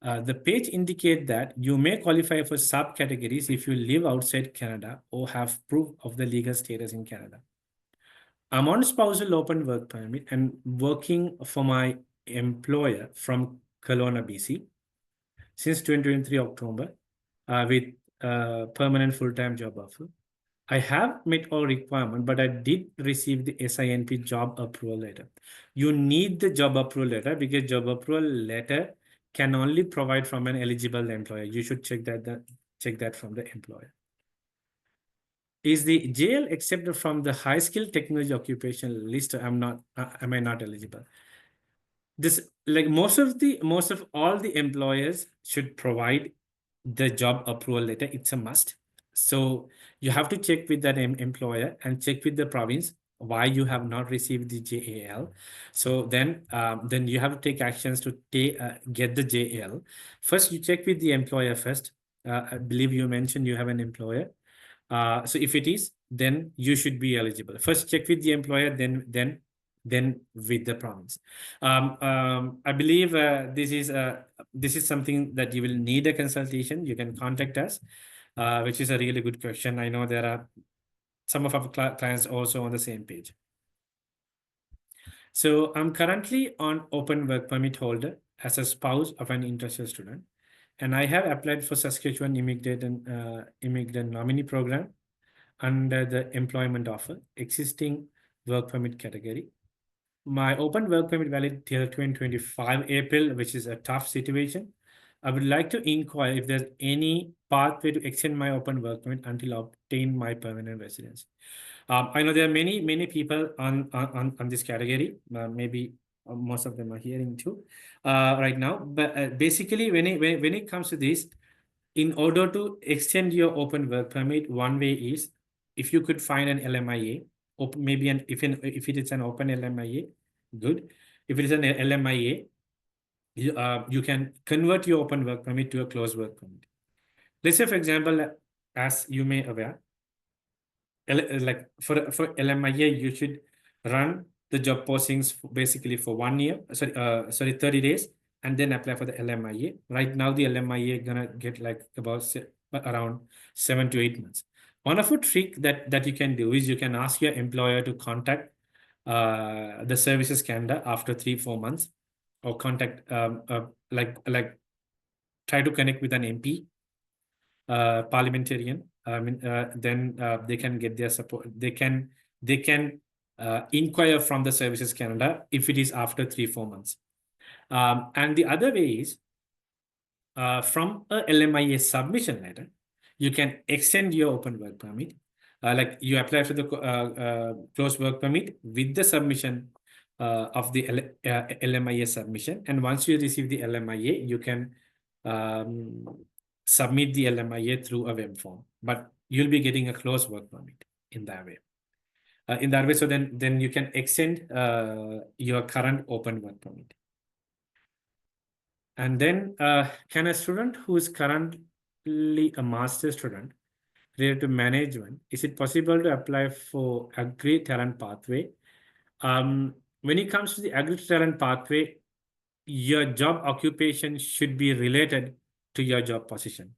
The page indicates that you may qualify for subcategories if you live outside Canada or have proof of the legal status in Canada. I'm on spousal open work permit and working for my employer from Kelowna, BC since 2023 October with permanent full-time job offer. I have met all requirements, but I did receive the SINP job approval letter. You need the job approval letter because job approval letter can only provide from an eligible employer. You should check that from the employer. Is the JL accepted from the high skill technology occupation list? Am I not eligible? This, like most of all the employers should provide the job approval letter. It's a must. So you have to check with that employer and check with the province why you have not received the JAL. So then you have to take actions to get the JAL. First, you check with the employer first. I believe you mentioned you have an employer. So if it is, then you should be eligible. First, check with the employer, then with the province. I believe this is something that you will need a consultation. You can contact us, which is a really good question. I know there are some of our clients also on the same page. So I'm currently on open work permit holder as a spouse of an international student, and I have applied for Saskatchewan Immigrant Nominee Program under the employment offer, existing work permit category. My open work permit valid till 2025 April, which is a tough situation. I would like to inquire if there's any pathway to extend my open work permit until I obtain my permanent residency. I know there are many people on this category. Maybe most of them are hearing too right now. But basically, when it comes to this, in order to extend your open work permit, one way is if you could find an LMIA, maybe if it is an open LMIA, good. if it is an LMIA, you can convert your open work permit to a closed work permit. Let's say, for example, as you may aware, like for LMIA, you should run the job postings basically for 1 year, sorry, 30 days, and then apply for the LMIA. Right now, the LMIA gonna get like about around 7 to 8 months. One of a trick that you can do is you can ask your employer to contact the Services Canada after 3-4 months, or contact like try to connect with an MP, parliamentarian. Then they can get their support. They can inquire from the Services Canada if it is after 3-4 months. And the other way is from a LMIA submission letter, you can extend your open work permit. Like you apply for the closed work permit with the submission of the LMIA submission. And once you receive the LMIA, you can submit the LMIA through a web form, but you'll be getting a closed work permit in that way. So then you can extend your current open work permit. And then can a student who is currently a master's student related to management, is it possible to apply for Agri Talent Pathway? When it comes to the Agri Talent Pathway, your job occupation should be related to your job position.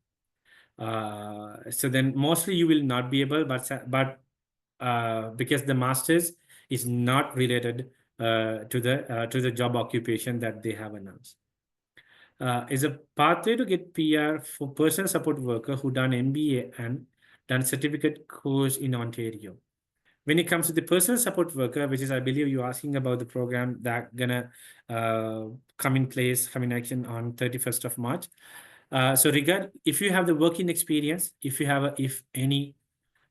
So then mostly you will not be able, but because the master's is not related to the job occupation that they have announced. Is a pathway to get PR for personal support worker who done MBA and done certificate course in Ontario. When it comes to the personal support worker, which is, I believe you're asking about the program that gonna come in action on 31st of March. So if you have the working experience, if you have if any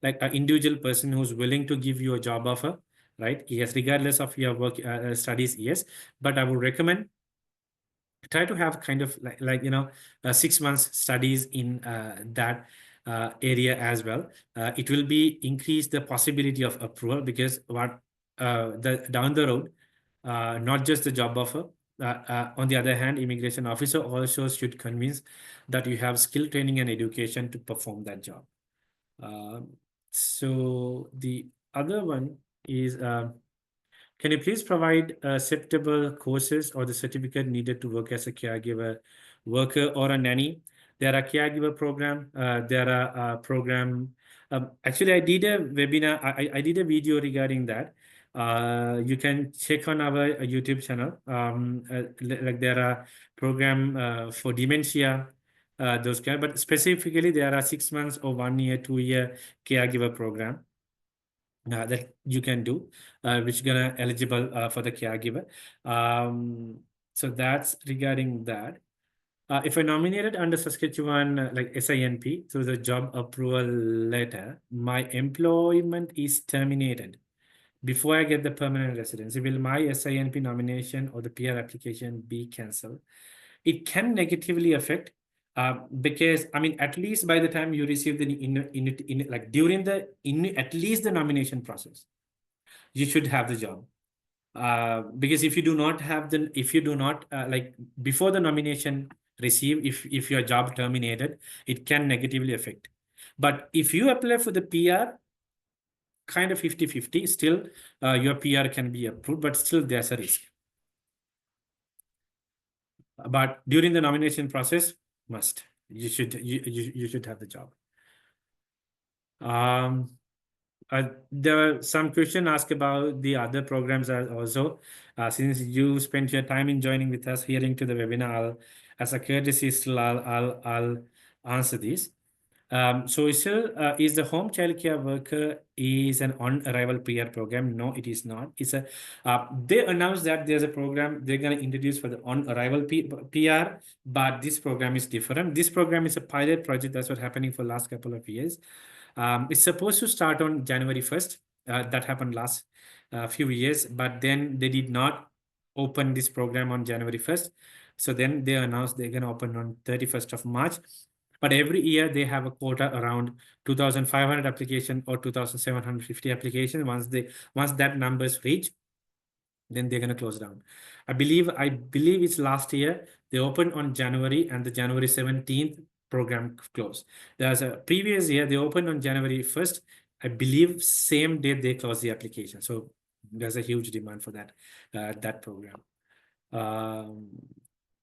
like an individual person who's willing to give you a job offer, right? Yes, regardless of your work studies, yes. But I would recommend try to have kind of like 6 months studies in that area as well. It will be increase the possibility of approval, because what down the road, not just the job offer. On the other hand, immigration officer also should convince that you have skill training and education to perform that job. So the other one is, can you please provide acceptable courses or the certificate needed to work as a caregiver worker or a nanny? There are caregiver program. There are program. Actually, I did a webinar. I did a video regarding that. You can check on our YouTube channel. Like there are program for dementia, those kind. But specifically, there are 6 months or 1 year, 2 year caregiver program that you can do, which gonna eligible for the caregiver. So that's regarding that. If I nominated under Saskatchewan like SINP through the job approval letter, my employment is terminated before I get the permanent residency. Will my SINP nomination or the PR application be cancelled? It can negatively affect. Because I mean, at least by the time you receive the like during the at least the nomination process, you should have the job. Because if you do not have like before the nomination receive, if your job terminated, it can negatively affect. But if you apply for the PR, kind of 50-50, still your PR can be approved, but still there's a risk. But during the nomination process, you should have the job. There were some questions asked about the other programs also. Since you spent your time in joining with us, hearing to the webinar, as a courtesy, still I'll answer this. So still, is the home child care worker is an on-arrival PR program? No, it is not. It's a they announced that there's a program they're going to introduce for the on-arrival PR, but this program is different. This program is a pilot project. That's what's happening for the last couple of years. It's supposed to start on January 1st. That happened last few years, but then they did not open this program on January 1st. So then they announced they're going to open on 31st of March. But every year they have a quota around 2,500 applications or 2,750 applications. Once that numbers reach, then they're gonna close down. I believe it's last year they opened on January, and the January 17th program closed. There's a previous year they opened on January 1st. I believe same day they closed the application. So there's a huge demand for that program.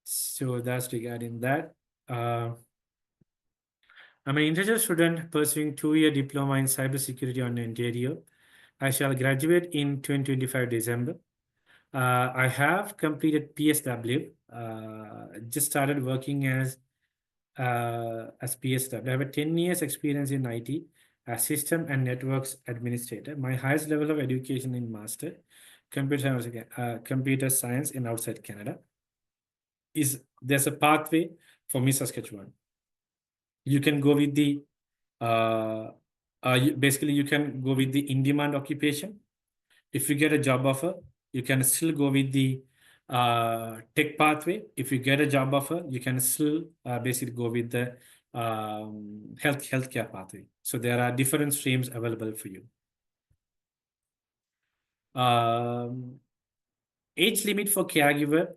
So that's regarding that. I'm an international student pursuing 2-year diploma in cybersecurity on Ontario. I shall graduate in 2025 December. I have completed PSW. Just started working as PSW. I have a 10 years experience in IT as system and networks administrator. My highest level of education in master computer science in outside Canada. There's a pathway for Miss Saskatchewan. You can go with the basically you can go with the in-demand occupation. If you get a job offer, you can still go with the tech pathway. If you get a job offer, you can still basically go with the healthcare pathway. So there are different streams available for you. Age limit for caregiver.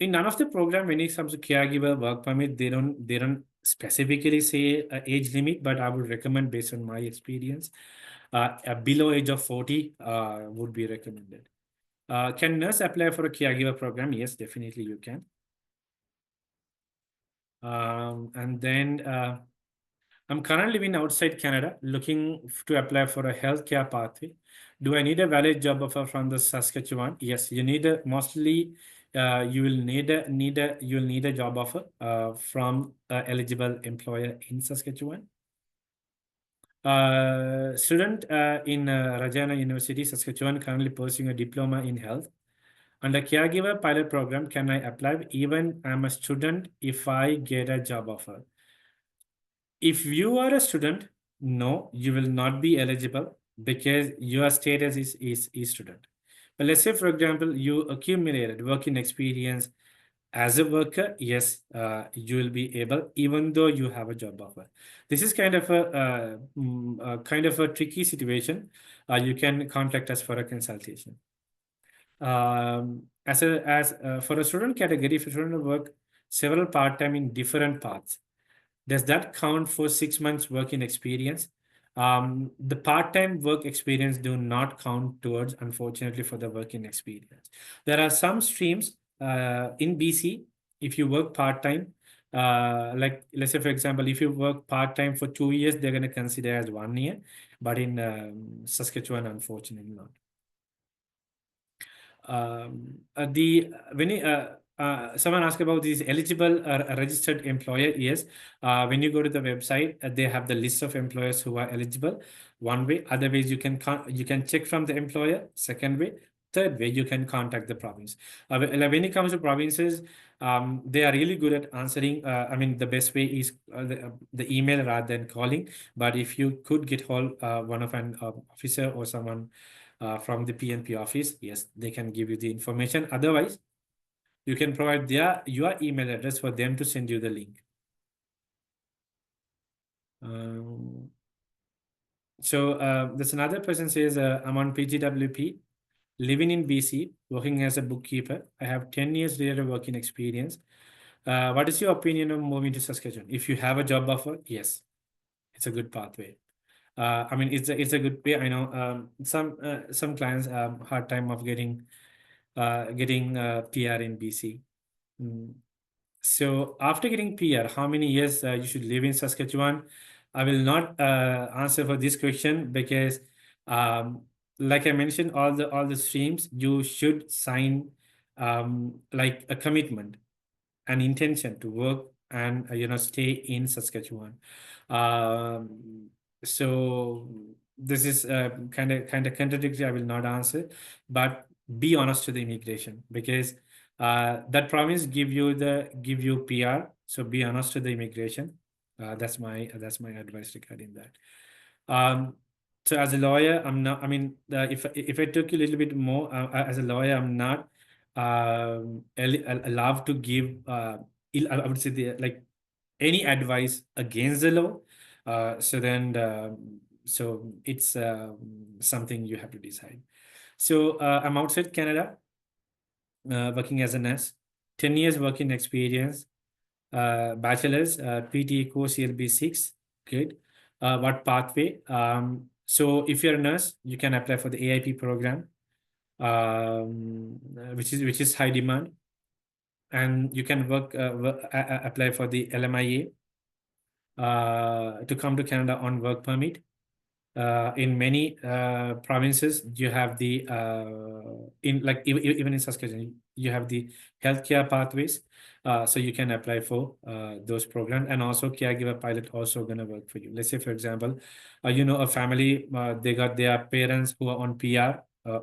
In none of the program, when it comes to caregiver work permit, they don't specifically say age limit, but I would recommend based on my experience, below age of 40 would be recommended. Can nurse apply for a caregiver program? Yes, definitely you can. And then I'm currently living outside Canada, looking to apply for a healthcare pathway. Do I need a valid job offer from the Saskatchewan? Yes, you need a mostly. You will need a job offer from an eligible employer in Saskatchewan. Student in Regina University, Saskatchewan, currently pursuing a diploma in health. Under caregiver pilot program, can I apply even I'm a student if I get a job offer? If you are a student, no, you will not be eligible because your status is student. But let's say, for example, you accumulated working experience as a worker, yes, you will be able, even though you have a job offer. This is kind of a tricky situation. You can contact us for a consultation. For a student category, if a student work several part-time in different paths, does that count for 6 months working experience? The part-time work experience do not count towards, unfortunately, for the working experience. There are some streams in BC, if you work part-time, like let's say, for example, if you work part-time for 2 years, they're going to consider as 1 year, but in Saskatchewan, unfortunately not. Someone asked about this eligible registered employer. Yes, when you go to the website, they have the list of employers who are eligible. One way, other ways you can check from the employer. Second way, third way, you can contact the province. When it comes to provinces, they are really good at answering. I mean, the best way is the email rather than calling. But if you could get hold one of an officer or someone from the PNP office, yes, they can give you the information. Otherwise, you can provide your email address for them to send you the link. There's another person says, I'm on PGWP, living in BC, working as a bookkeeper. I have 10 years later working experience. What is your opinion on moving to Saskatchewan? If you have a job offer, yes, it's a good pathway. I mean, it's a good way. I know some clients have hard time of getting PR in BC. So after getting PR, how many years you should live in Saskatchewan? I will not answer for this question because, like I mentioned, all the streams you should sign like a commitment, an intention to work and stay in Saskatchewan. So this is kind of contradictory. I will not answer, but be honest to the immigration because that province give you PR. So be honest to the immigration. That's my advice regarding that. So as a lawyer, I'm not. I mean, if I took you a little bit more as a lawyer, I'm not allowed to give. I would say any advice against the law. So it's something you have to decide. So I'm outside Canada, working as a nurse, 10 years working experience, bachelor's, PT course CLB 6. Good. What pathway? So if you're a nurse, you can apply for the AIP program, which is high demand, and you can apply for the LMIA to come to Canada on work permit. In many provinces, you have the even in Saskatchewan, you have the healthcare pathways, so you can apply for those programs. And also caregiver pilot also gonna work for you. Let's say, for example, a family, they got their parents who are on PR,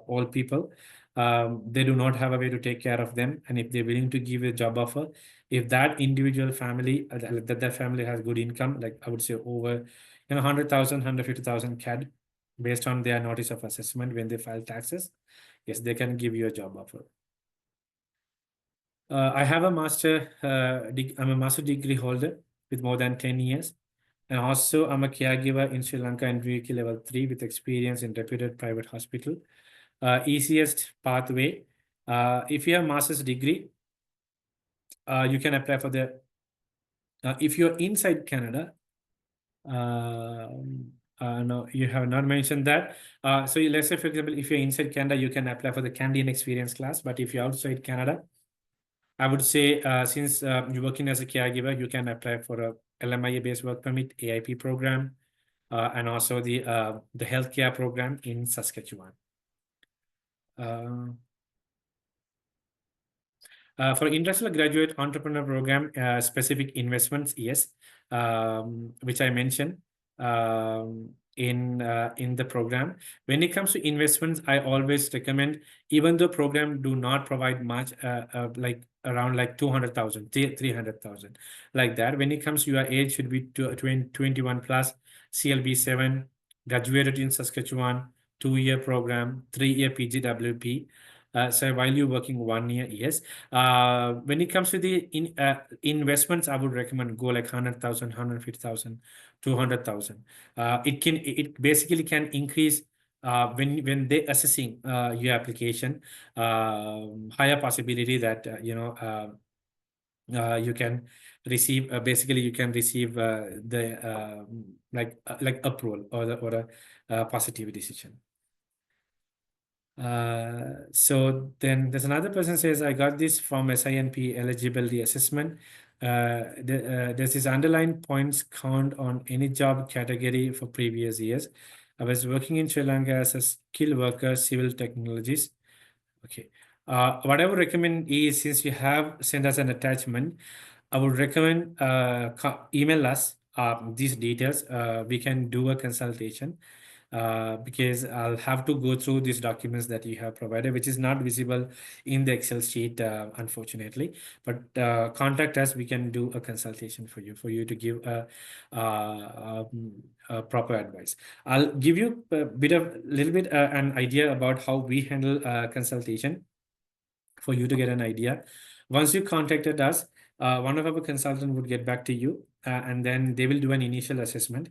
old people. They do not have a way to take care of them, and if they're willing to give a job offer, if that individual family, that family has good income, like I would say over 100,000, 150,000 CAD based on their notice of assessment when they file taxes, yes, they can give you a job offer. I have a I'm a master degree holder with more than 10 years. And also I'm a caregiver in Sri Lanka and UK level 3 with experience in reputed private hospital. Easiest pathway. If you have master's degree, you can apply for the, if you're inside Canada, no, you have not mentioned that. So let's say, for example, if you're inside Canada, you can apply for the Canadian experience class. But if you're outside Canada, I would say, since you're working as a caregiver, you can apply for a LMIA-based work permit, AIP program, and also the healthcare program in Saskatchewan. For industrial graduate entrepreneur program, specific investments, yes, which I mentioned in the program. When it comes to investments, I always recommend, even though program do not provide much, like around like 200,000, 300,000, like that. When it comes to your age, should be 21 plus, CLB 7, graduated in Saskatchewan, 2-year program, 3-year PGWP. So while you're working 1 year, yes. When it comes to the investments, I would recommend go like 100,000, 150,000, 200,000. It basically can increase when they assessing your application. Higher possibility that you can receive. Basically, you can receive the like approval or a positive decision. So then there's another person says, I got this from SINP eligibility assessment. There's this underlying points count on any job category for previous years. I was working in Sri Lanka as a skilled worker, civil technologies. Okay. What I would recommend is, since you have sent us an attachment, I would recommend email us these details. We can do a consultation. Because I'll have to go through these documents that you have provided, which is not visible in the Excel sheet, unfortunately. But contact us, we can do a consultation for you to give a proper advice. I'll give you a little bit an idea about how we handle consultation for you to get an idea. Once you contacted us, one of our consultants would get back to you, and then they will do an initial assessment.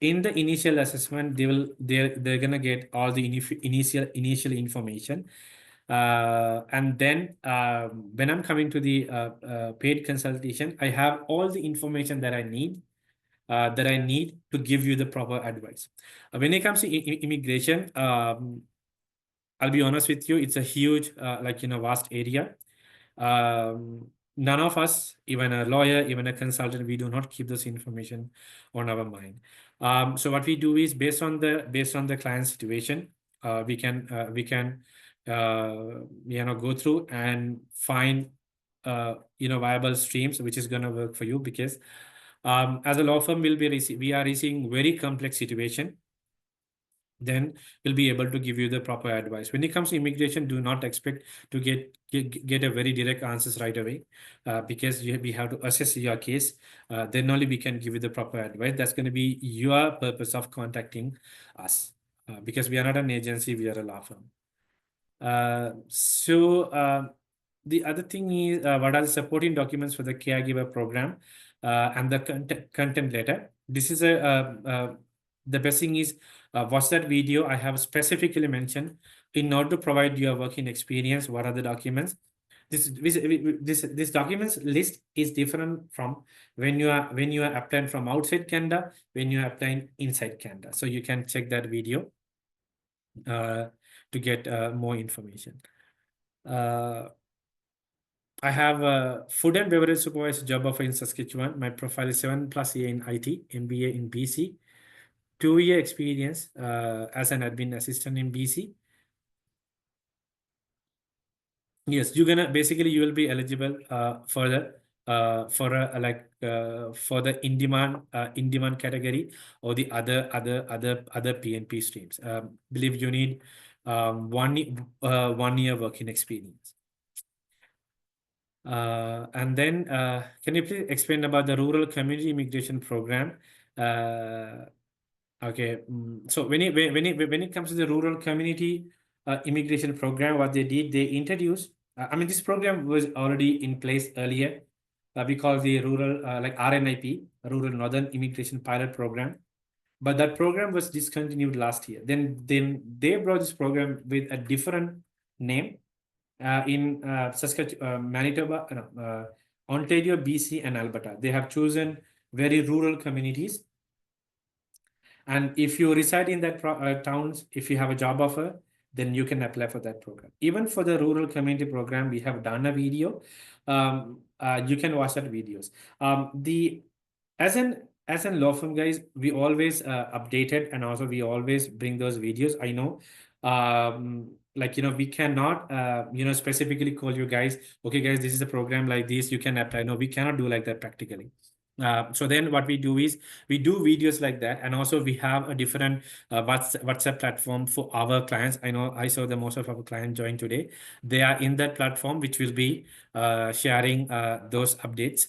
In the initial assessment, they're gonna get all the initial information, and then when I'm coming to the paid consultation, I have all the information that I need to give you the proper advice. When it comes to immigration, I'll be honest with you, it's a huge, vast area. None of us, even a lawyer, even a consultant, we do not keep this information on our mind. So what we do is, based on the client's situation, we can go through and find viable streams which is going to work for you, because as a law firm, we are receiving very complex situation. Then we'll be able to give you the proper advice. When it comes to immigration, do not expect to get a very direct answers right away, because we have to assess your case. Then only we can give you the proper advice. That's going to be your purpose of contacting us, because we are not an agency, we are a law firm. The other thing is, what are the supporting documents for the caregiver program and the content letter. This is the best thing is, watch that video. I have specifically mentioned in order to provide your working experience, what are the documents? This documents list is different from when you are applying from outside Canada, when you are applying inside Canada. So you can check that video to get more information. I have a food and beverage supervisor job offer in Saskatchewan. My profile is 7+ year in IT, MBA in BC, 2-year experience as an admin assistant in BC. Yes, you will be eligible for the for the in-demand category or the other PNP streams. Believe you need 1 year working experience. And then can you please explain about the rural community immigration program? Okay, so when it comes to the rural community immigration program, what they did, they introduced. I mean, this program was already in place earlier. We call the rural like RNIP, Rural Northern Immigration Pilot Program, but that program was discontinued last year. Then they brought this program with a different name in Saskatchewan, Manitoba, Ontario, BC, and Alberta. They have chosen very rural communities. And if you reside in that towns, if you have a job offer, then you can apply for that program. Even for the rural community program, we have done a video. You can watch that videos. As an law firm, guys, we always updated, and also we always bring those videos. I know, like, we cannot, specifically call you guys, okay, guys, this is a program like this, you can apply. No, we cannot do like that practically. So then what we do is we do videos like that, and also we have a different WhatsApp platform for our clients. I know I saw the most of our clients join today. They are in that platform, which will be sharing those updates.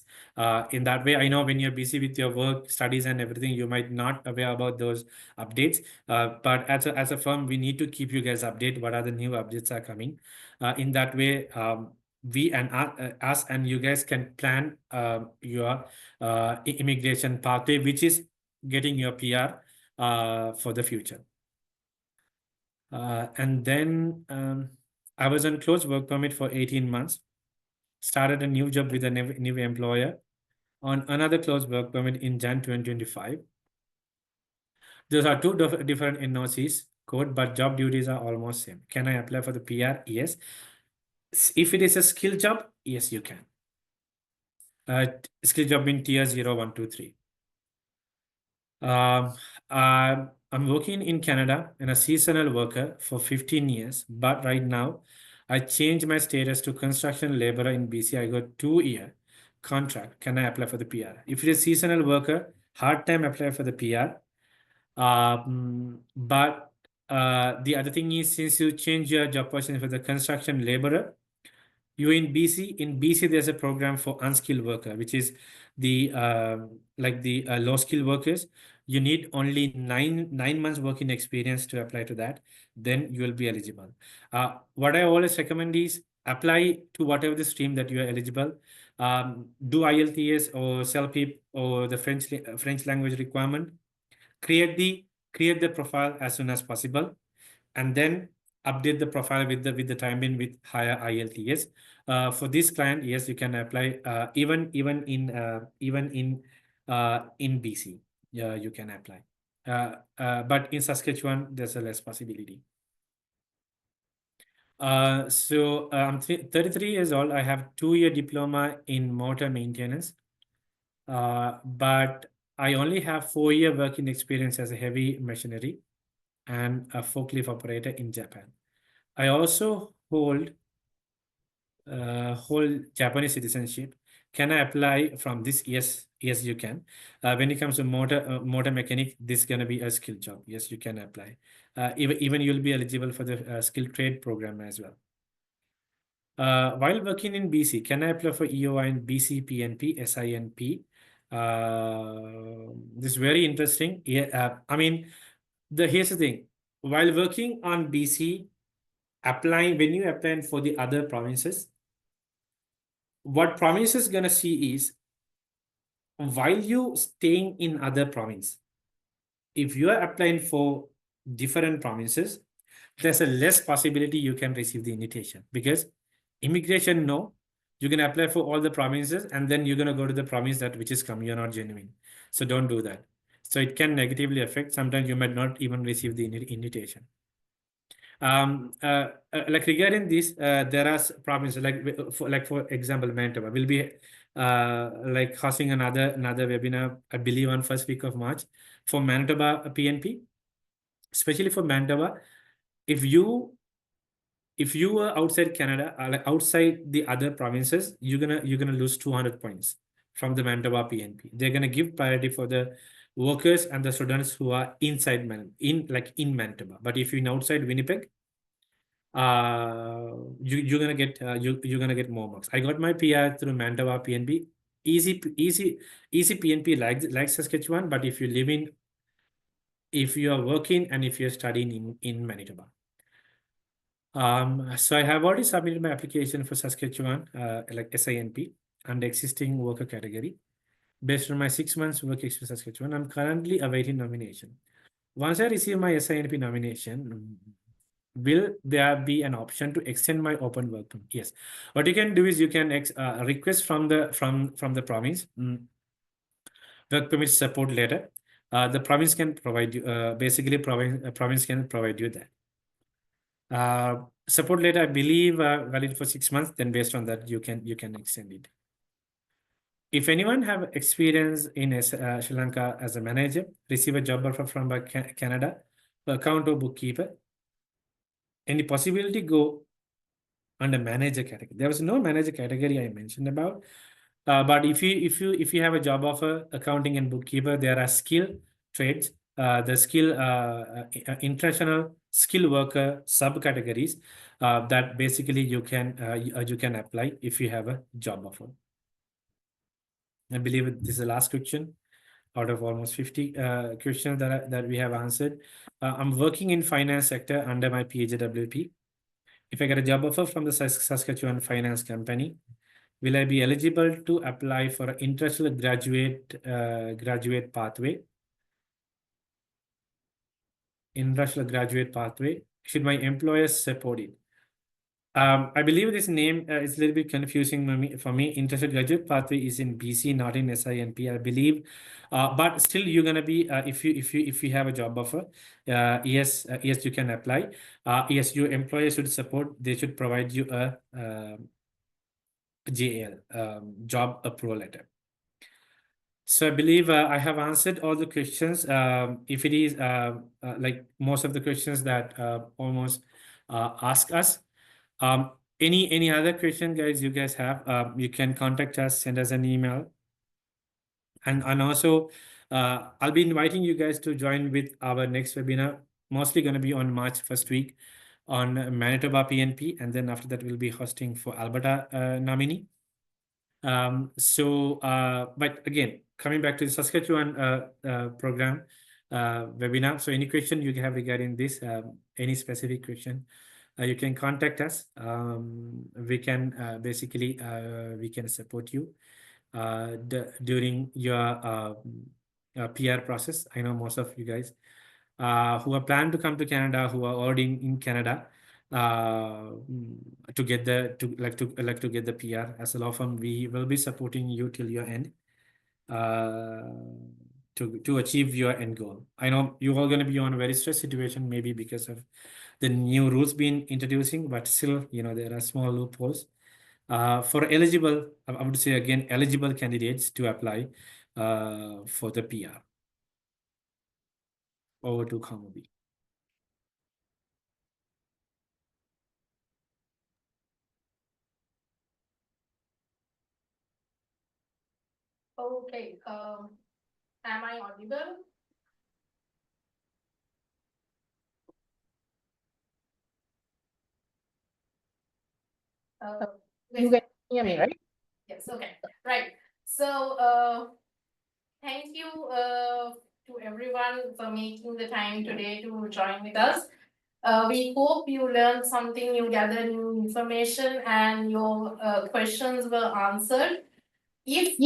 In that way, I know when you're busy with your work, studies, and everything, you might not aware about those updates. But as a firm, we need to keep you guys updated. What are the new updates are coming? In that way, we and us and you guys can plan your immigration pathway, which is getting your PR for the future. And then I was on closed work permit for 18 months, started a new job with a new employer on another closed work permit in Jan 2025. Those are two different NOCs code, but job duties are almost same. Can I apply for the PR? Yes. If it is a skill job, yes, you can. Skill job in tier 0, 1, 2, 3. I'm working in Canada and a seasonal worker for 15 years, but right now I changed my status to construction laborer in BC. I got 2-year contract. Can I apply for the PR? If it is seasonal worker, hard time apply for the PR. But the other thing is, since you change your job position for the construction laborer, you in BC, there's a program for unskilled worker, which is the low skilled workers. You need only nine months working experience to apply to that. Then you will be eligible. What I always recommend is apply to whatever the stream that you are eligible. Do IELTS or SLPICA or the French language requirement. Create the profile as soon as possible, and then update the profile with the time in with higher IELTS. For this client, yes, you can apply even in BC. Yeah, you can apply. But in Saskatchewan, there's a less possibility. So I'm 33 years old. I have 2-year diploma in motor maintenance. But I only have 4-year working experience as a heavy machinery and a forklift operator in Japan. I also hold Japanese citizenship. Can I apply from this? Yes, you can. When it comes to motor mechanic, this is gonna be a skill job. Yes, you can apply. Even you'll be eligible for the skilled trade program as well. While working in BC, can I apply for EOI in BC PNP, SINP? This is very interesting. Yeah, I mean, here's the thing. While working on BC, when you apply for the other provinces, what province is gonna see is, while you staying in other province, if you are applying for different provinces, there's a less possibility you can receive the invitation, because immigration, no, you can apply for all the provinces and then you're going to go to the province that which is come, you're not genuine. So don't do that. So it can negatively affect. Sometimes you might not even receive the invitation. Like regarding this, there are provinces like for example, Manitoba will be like hosting another webinar, I believe on first week of March for Manitoba PNP, especially for Manitoba. If you are outside Canada, like outside the other provinces, you're gonna lose 200 points from the Manitoba PNP. They're gonna give priority for the workers and the students who are inside in Manitoba. But if you're outside Winnipeg, you're gonna get you're gonna get more marks. I got my PR through Manitoba PNP. Easy PNP like Saskatchewan, but if you are working and if you're studying in Manitoba. So I have already submitted my application for Saskatchewan, like SINP, under existing worker category. Based on my 6 months work experience in Saskatchewan, I'm currently awaiting nomination. Once I receive my SINP nomination, will there be an option to extend my open work permit? Yes. What you can do is you can request from the province work permit support letter. The province can provide you. Basically, province can provide you that. Support letter, I believe, valid for 6 months. Then based on that, you can extend it. If anyone have experience in Sri Lanka as a manager, receive a job offer from Canada, account or bookkeeper, any possibility go under manager category. There was no manager category I mentioned about. But if you have a job offer, accounting and bookkeeper, there are skill trades, the skill international skill worker subcategories that basically you can apply if you have a job offer. I believe this is the last question out of almost 50 questions that we have answered. I'm working in finance sector under my PHWP. If I get a job offer from the Saskatchewan finance company, will I be eligible to apply for an international graduate pathway? International graduate pathway. Should my employer support it? I believe this name is a little bit confusing for me. International graduate pathway is in BC, not in SINP, I believe. But still, you're gonna be if you have a job offer, yes, you can apply. Yes, your employer should support. They should provide you a JL, job approval letter. So I believe I have answered all the questions. If it is like most of the questions that almost ask us. Any other question, guys, you guys have, you can contact us, send us an email. And also, I'll be inviting you guys to join with our next webinar, mostly going to be on March 1st week on Manitoba PNP. And then after that, we'll be hosting for Alberta nominee. But again, coming back to the Saskatchewan program webinar. So any question you have regarding this, any specific question, you can contact us. We can basically we can support you during your PR process. I know most of you guys who are planning to come to Canada, who are already in Canada, to get the to get the PR. As a law firm, we will be supporting you till your end to achieve your end goal. I know you're all going to be on a very stressed situation, maybe because of the new rules being introducing, but still, there are small loopholes for eligible. I would say again, eligible candidates to apply for the PR. Over to Kamadi. Okay. Am I audible? You can hear me, right? Yes. Okay. Right. So, thank you to everyone for making the time today to join with us. We hope you learned something, you gathered new information, and your questions were answered. If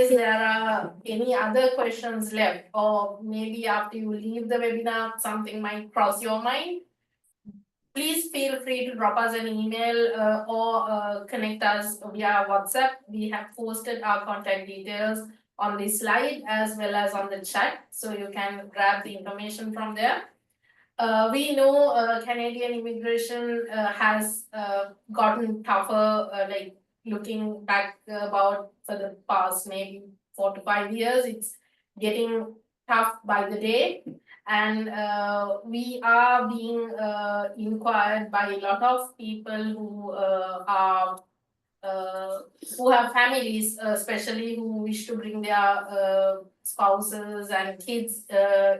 there are any other questions left, or maybe after you leave the webinar, something might cross your mind, please feel free to drop us an email or connect us via WhatsApp. We have posted our contact details on the slide as well as on the chat, so you can grab the information from there. We know Canadian immigration has gotten tougher, like looking back about for the past maybe 4 to 5 years, it's getting tough by the day. And we are being inquired by a lot of people who have families, especially who wish to bring their spouses and kids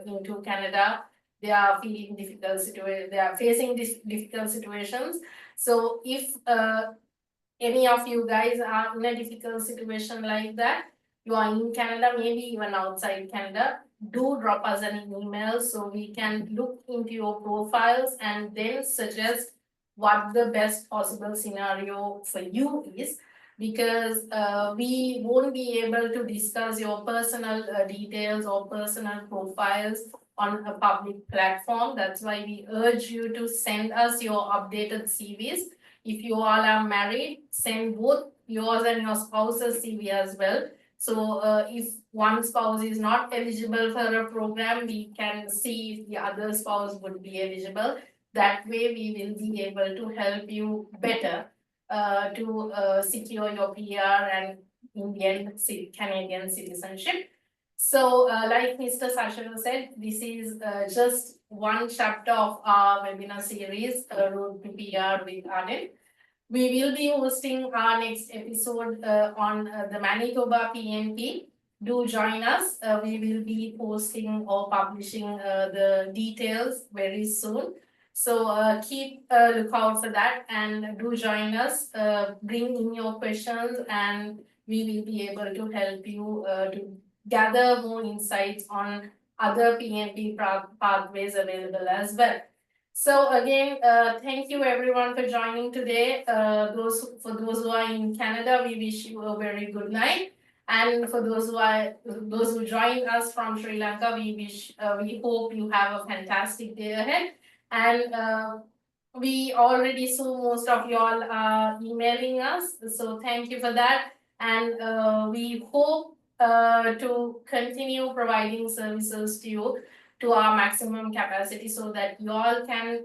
into Canada. They are feeling difficult situation. They are facing difficult situations. So if any of you guys are in a difficult situation like that, you are in Canada, maybe even outside Canada, do drop us an email so we can look into your profiles and then suggest what the best possible scenario for you is, because we won't be able to discuss your personal details or personal profiles on a public platform. That's why we urge you to send us your updated CVs. If you all are married, send both yours and your spouse's CV as well. So if one spouse is not eligible for a program, we can see if the other spouse would be eligible. That way we will be able to help you better to secure your PR and Indian Canadian citizenship. So like Mr. Sashana said, this is just one chapter of our webinar series, Road to PR with Ardent. We will be hosting our next episode on the Manitoba PNP. Do join us. We will be posting or publishing the details very soon. So keep a lookout for that and do join us. Bring in your questions and we will be able to help you to gather more insights on other PNP pathways available as well. So again, thank you everyone for joining today. For those who are in Canada, we wish you a very good night. And for those who join us from Sri Lanka, we hope you have a fantastic day ahead. And we already saw most of y'all are emailing us, so thank you for that. And we hope to continue providing services to you to our maximum capacity so that you all can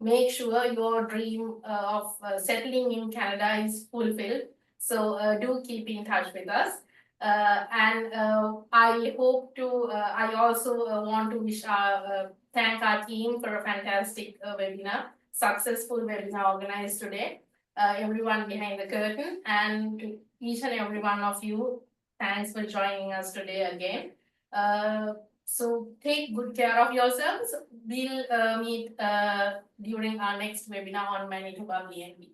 make sure your dream of settling in Canada is fulfilled. So do keep in touch with us. I hope to, I also want to thank our team for a fantastic webinar, successful webinar organized today. Everyone behind the curtain, and to each and every one of you, thanks for joining us today again. So take good care of yourselves. We'll meet during our next webinar on Manitoba PNP.